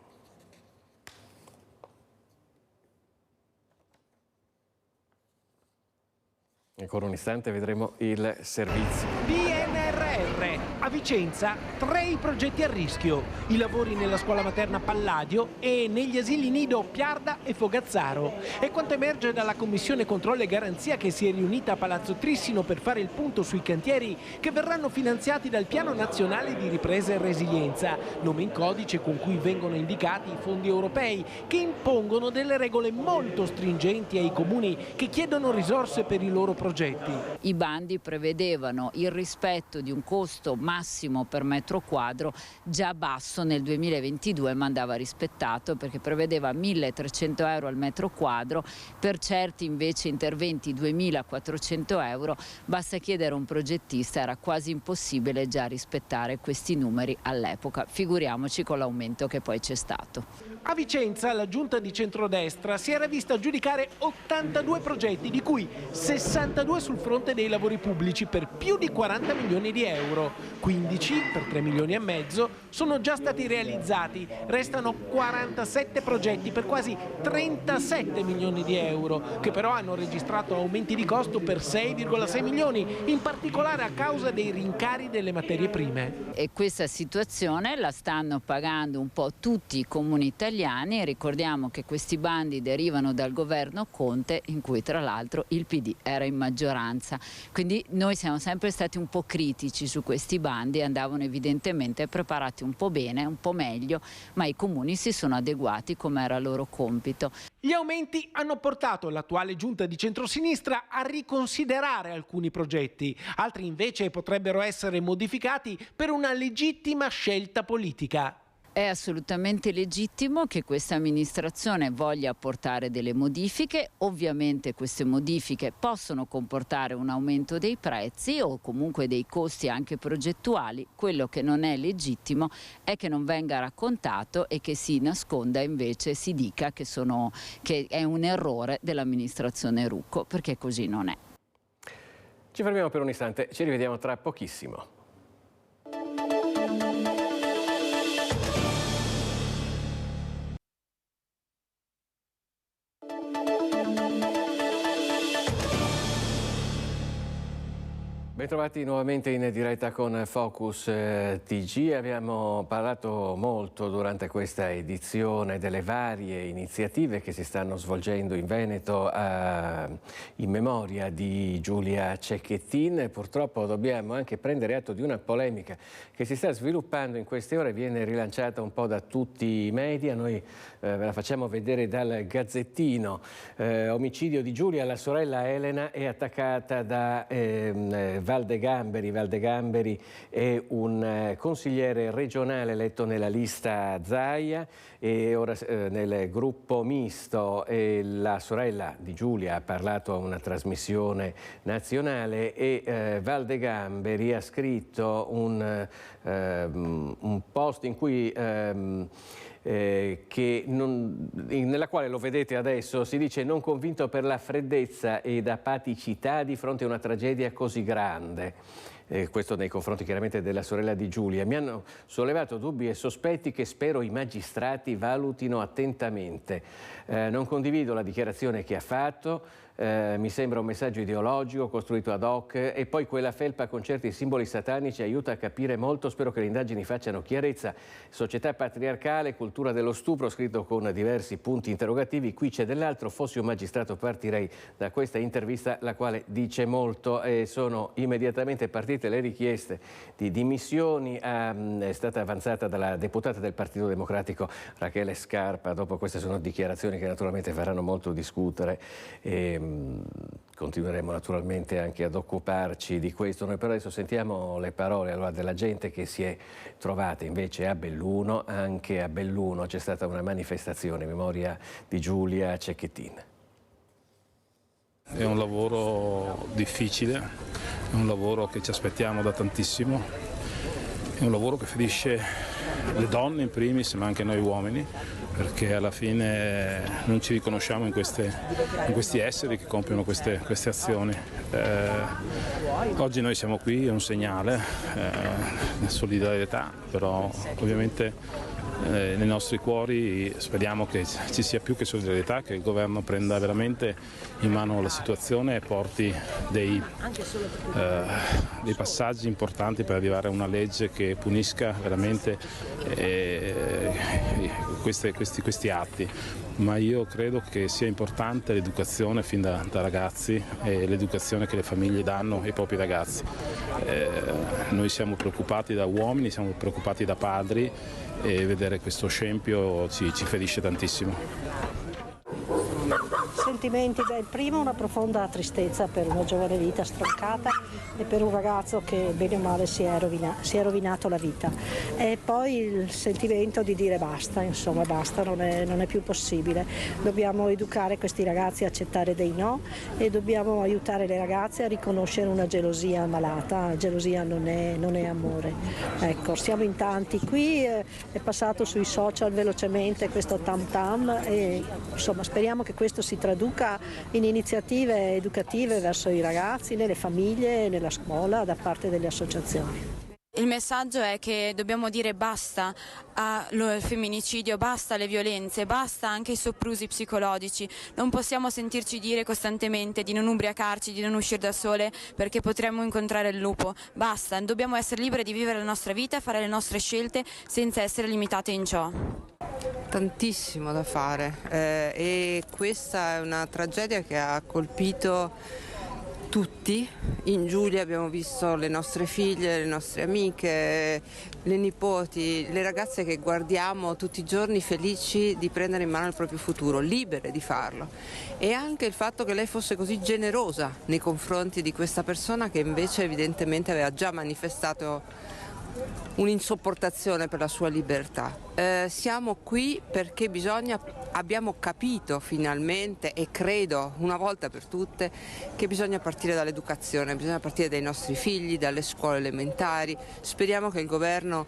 Ancora un istante vedremo il servizio. PNRR a Vicenza, 3 i progetti a rischio. I lavori nella scuola materna Palladio e negli asili Nido, Piarda e Fogazzaro. È quanto emerge dalla Commissione Controllo e Garanzia che si è riunita a Palazzo Trissino per fare il punto sui cantieri che verranno finanziati dal Piano Nazionale di Ripresa e Resilienza, nome in codice con cui vengono indicati i fondi europei che impongono delle regole molto stringenti ai comuni che chiedono risorse per i loro progetti. I bandi prevedevano il rispetto di un costo massimo per metro quadro già basso nel 2022, ma andava rispettato perché prevedeva 1.300 euro al metro quadro, per certi invece interventi 2.400 euro. Basta chiedere a un progettista, era quasi impossibile già rispettare questi numeri all'epoca, figuriamoci con l'aumento che poi c'è stato. A Vicenza la giunta di centrodestra si era vista aggiudicare 82 progetti, di cui 62 sul fronte dei lavori pubblici per più di 40 milioni di euro. euro. 15 per 3 milioni e mezzo sono già stati realizzati, restano 47 progetti per quasi 37 milioni di euro, che però hanno registrato aumenti di costo per 6,6 milioni, in particolare a causa dei rincari delle materie prime. E questa situazione la stanno pagando un po' tutti i comuni italiani. Ricordiamo che questi bandi derivano dal governo Conte, in cui tra l'altro il PD era in maggioranza. Quindi noi siamo sempre stati un po' critici su questi bandi, andavano evidentemente preparati un po' bene, un po' meglio, ma i comuni si sono adeguati come era loro compito. Gli aumenti hanno portato l'attuale giunta di centrosinistra a riconsiderare alcuni progetti, altri invece potrebbero essere modificati per una legittima scelta politica. È assolutamente legittimo che questa amministrazione voglia apportare delle modifiche. Ovviamente queste modifiche possono comportare un aumento dei prezzi o comunque dei costi anche progettuali. Quello che non è legittimo è che non venga raccontato e che si nasconda, invece si dica che è un errore dell'amministrazione Rucco, perché così non è. Ci fermiamo per un istante, ci rivediamo tra pochissimo. Bentrovati nuovamente in diretta con Focus TG. Abbiamo parlato molto durante questa edizione delle varie iniziative che si stanno svolgendo in Veneto in memoria di Giulia Cecchettin. Purtroppo dobbiamo anche prendere atto di una polemica che si sta sviluppando in queste ore, viene rilanciata un po' da tutti i media. Noi ve la facciamo vedere dal Gazzettino. Omicidio di Giulia, la sorella Elena è attaccata da Valdegamberi. Valdegamberi è un consigliere regionale eletto nella lista Zaia e ora nel gruppo misto. La sorella di Giulia ha parlato a una trasmissione nazionale e Valdegamberi ha scritto un post in cui nella quale, lo vedete adesso, si dice: non convinto per la freddezza ed apaticità di fronte a una tragedia così grande. Questo nei confronti chiaramente della sorella di Giulia. Mi hanno sollevato dubbi e sospetti che spero i magistrati valutino attentamente. Non condivido la dichiarazione che ha fatto. Mi sembra un messaggio ideologico costruito ad hoc, e poi quella felpa con certi simboli satanici aiuta a capire molto. Spero che le indagini facciano chiarezza. Società patriarcale, cultura dello stupro, scritto con diversi punti interrogativi. Qui c'è dell'altro. Fossi un magistrato partirei da questa intervista, la quale dice molto. Sono immediatamente partite le richieste di dimissioni. È stata avanzata dalla deputata del Partito Democratico Rachele Scarpa. Dopo queste sono dichiarazioni che naturalmente faranno molto discutere. Continueremo naturalmente anche ad occuparci di questo. Noi però adesso sentiamo le parole allora della gente che si è trovata invece a Belluno. Anche a Belluno c'è stata una manifestazione in memoria di Giulia Cecchettin. È un lavoro difficile, è un lavoro che ci aspettiamo da tantissimo, è un lavoro che ferisce le donne in primis, ma anche noi uomini, perché alla fine non ci riconosciamo in questi esseri che compiono queste azioni. Oggi noi siamo qui, è un segnale, solidarietà, però ovviamente nei nostri cuori speriamo che ci sia più che solidarietà, che il governo prenda veramente in mano la situazione e porti dei passaggi importanti per arrivare a una legge che punisca veramente questi atti. Ma io credo che sia importante l'educazione fin da ragazzi e l'educazione che le famiglie danno ai propri ragazzi. Noi siamo preoccupati da uomini, siamo preoccupati da padri, e vedere questo scempio ci ferisce tantissimo. Sentimenti, il primo una profonda tristezza per una giovane vita stroncata e per un ragazzo che bene o male si è rovinato la vita, e poi il sentimento di dire basta, insomma basta, non è più possibile. Dobbiamo educare questi ragazzi a accettare dei no e dobbiamo aiutare le ragazze a riconoscere una gelosia malata. Gelosia non è amore. Ecco, siamo in tanti qui, è passato sui social velocemente questo tam tam e insomma speriamo che questo si traduca in iniziative educative verso i ragazzi, nelle famiglie, nella scuola, da parte delle associazioni. Il messaggio è che dobbiamo dire basta al femminicidio, basta alle violenze, basta anche ai soprusi psicologici. Non possiamo sentirci dire costantemente di non ubriacarci, di non uscire da sole perché potremmo incontrare il lupo. Basta, dobbiamo essere libere di vivere la nostra vita e fare le nostre scelte senza essere limitate in ciò. Tantissimo da fare e questa è una tragedia che ha colpito tutti. In Giulia abbiamo visto le nostre figlie, le nostre amiche, le nipoti, le ragazze che guardiamo tutti i giorni felici di prendere in mano il proprio futuro, libere di farlo. E anche il fatto che lei fosse così generosa nei confronti di questa persona che invece evidentemente aveva già manifestato un'insopportazione per la sua libertà. Siamo qui perché abbiamo capito finalmente e credo una volta per tutte che bisogna partire dall'educazione, bisogna partire dai nostri figli, dalle scuole elementari. Speriamo che il governo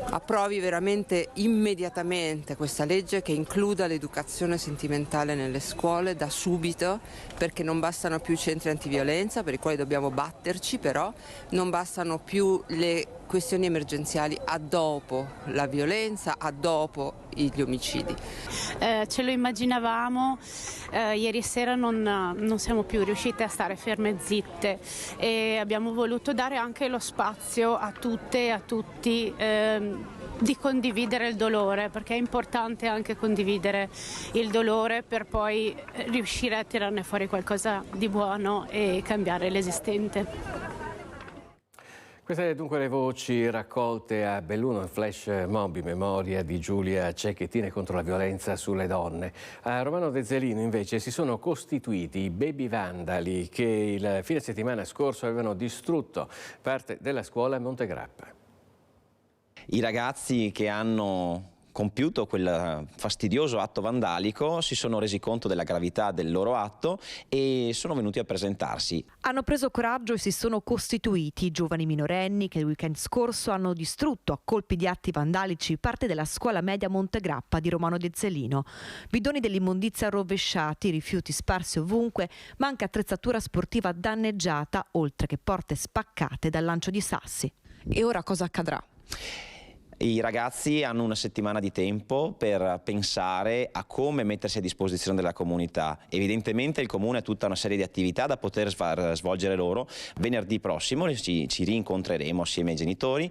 approvi veramente immediatamente questa legge che includa l'educazione sentimentale nelle scuole da subito, perché non bastano più i centri antiviolenza per i quali dobbiamo batterci, però non bastano più le questioni emergenziali a dopo la violenza, a dopo gli omicidi. Ce lo immaginavamo, ieri sera non siamo più riuscite a stare ferme e zitte e abbiamo voluto dare anche lo spazio a tutte e a tutti di condividere il dolore, perché è importante anche condividere il dolore per poi riuscire a tirarne fuori qualcosa di buono e cambiare l'esistente. Queste dunque le voci raccolte a Belluno, il flash mob in memoria di Giulia Cecchettin contro la violenza sulle donne. A Romano Dezzelino invece si sono costituiti i baby vandali che il fine settimana scorso avevano distrutto parte della scuola a Montegrappa. I ragazzi che hanno compiuto quel fastidioso atto vandalico si sono resi conto della gravità del loro atto e sono venuti a presentarsi. Hanno preso coraggio e si sono costituiti i giovani minorenni che il weekend scorso hanno distrutto a colpi di atti vandalici parte della scuola media Montegrappa di Romano Dezzelino. Bidoni dell'immondizia rovesciati, rifiuti sparsi ovunque, ma anche attrezzatura sportiva danneggiata, oltre che porte spaccate dal lancio di sassi. E ora cosa accadrà? I ragazzi hanno una settimana di tempo per pensare a come mettersi a disposizione della comunità. Evidentemente il comune ha tutta una serie di attività da poter far svolgere loro. Venerdì prossimo ci rincontreremo assieme ai genitori,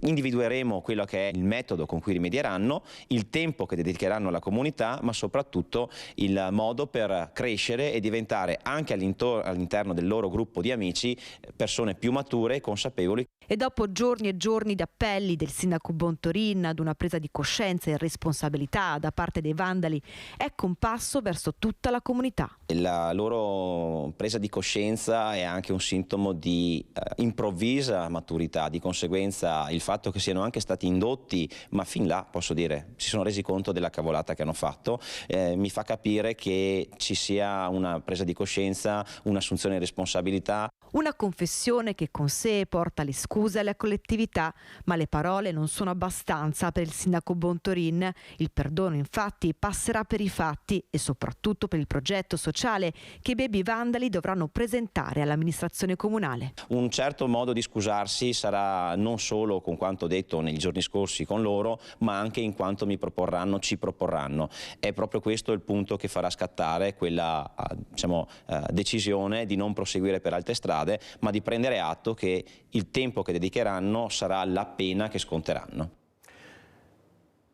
individueremo quello che è il metodo con cui rimedieranno, il tempo che dedicheranno alla comunità, ma soprattutto il modo per crescere e diventare anche all'interno del loro gruppo di amici persone più mature e consapevoli. E dopo giorni e giorni di appelli del sindaco Bontorin ad una presa di coscienza e responsabilità da parte dei vandali, ecco un passo verso tutta la comunità. La loro presa di coscienza è anche un sintomo di improvvisa maturità, di conseguenza il fatto che siano anche stati indotti, ma fin là posso dire si sono resi conto della cavolata che hanno fatto, mi fa capire che ci sia una presa di coscienza, un'assunzione di responsabilità. Una confessione che con sé porta le scuse alla collettività, ma le parole non sono abbastanza per il sindaco Bontorin. Il perdono infatti passerà per i fatti e soprattutto per il progetto sociale che i baby vandali dovranno presentare all'amministrazione comunale. Un certo modo di scusarsi sarà non solo con quanto detto nei giorni scorsi con loro, ma anche in quanto ci proporranno. È proprio questo il punto che farà scattare quella decisione di non proseguire per altre strade, ma di prendere atto che il tempo che dedicheranno sarà la pena che sconteranno.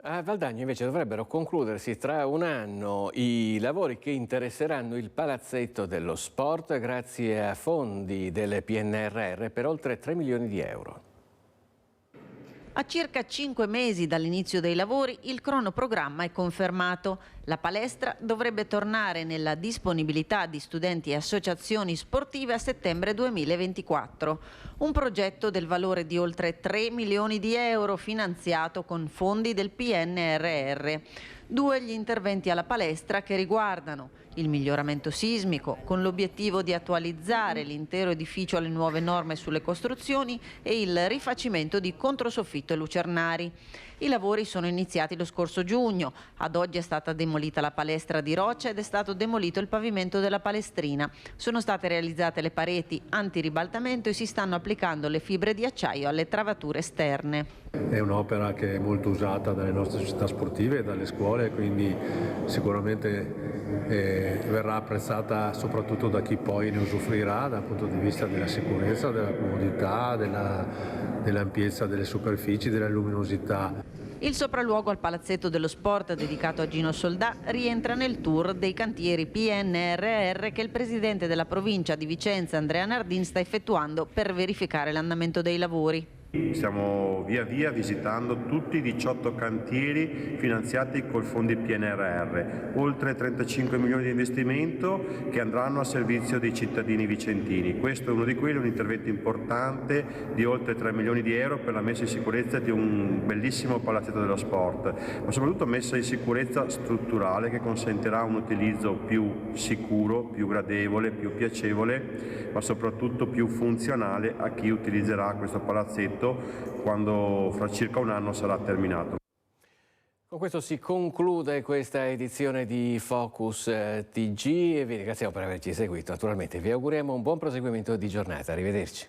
A Valdagno invece dovrebbero concludersi tra un anno i lavori che interesseranno il palazzetto dello sport grazie a fondi del PNRR per oltre 3 milioni di euro. A circa 5 mesi dall'inizio dei lavori il cronoprogramma è confermato. La palestra dovrebbe tornare nella disponibilità di studenti e associazioni sportive a settembre 2024. Un progetto del valore di oltre 3 milioni di euro finanziato con fondi del PNRR. 2 gli interventi alla palestra che riguardano il miglioramento sismico, con l'obiettivo di attualizzare l'intero edificio alle nuove norme sulle costruzioni, e il rifacimento di controsoffitto e lucernari. I lavori sono iniziati lo scorso giugno. Ad oggi è stata demolita la palestra di roccia ed è stato demolito il pavimento della palestrina. Sono state realizzate le pareti antiribaltamento e si stanno applicando le fibre di acciaio alle travature esterne. È un'opera che è molto usata dalle nostre società sportive e dalle scuole, quindi sicuramente verrà apprezzata soprattutto da chi poi ne usufruirà dal punto di vista della sicurezza, della comodità, dell'ampiezza delle superfici, della luminosità. Il sopralluogo al Palazzetto dello Sport dedicato a Gino Soldà rientra nel tour dei cantieri PNRR che il presidente della provincia di Vicenza, Andrea Nardin, sta effettuando per verificare l'andamento dei lavori. Stiamo via via visitando tutti i 18 cantieri finanziati col fondi PNRR, oltre 35 milioni di investimento che andranno a servizio dei cittadini vicentini. Questo è uno di quelli, un intervento importante di oltre 3 milioni di euro per la messa in sicurezza di un bellissimo palazzetto dello sport, ma soprattutto messa in sicurezza strutturale che consentirà un utilizzo più sicuro, più gradevole, più piacevole, ma soprattutto più funzionale a chi utilizzerà questo palazzetto quando fra circa un anno sarà terminato. Con questo si conclude questa edizione di Focus TG e vi ringraziamo per averci seguito. Naturalmente vi auguriamo un buon proseguimento di giornata. Arrivederci.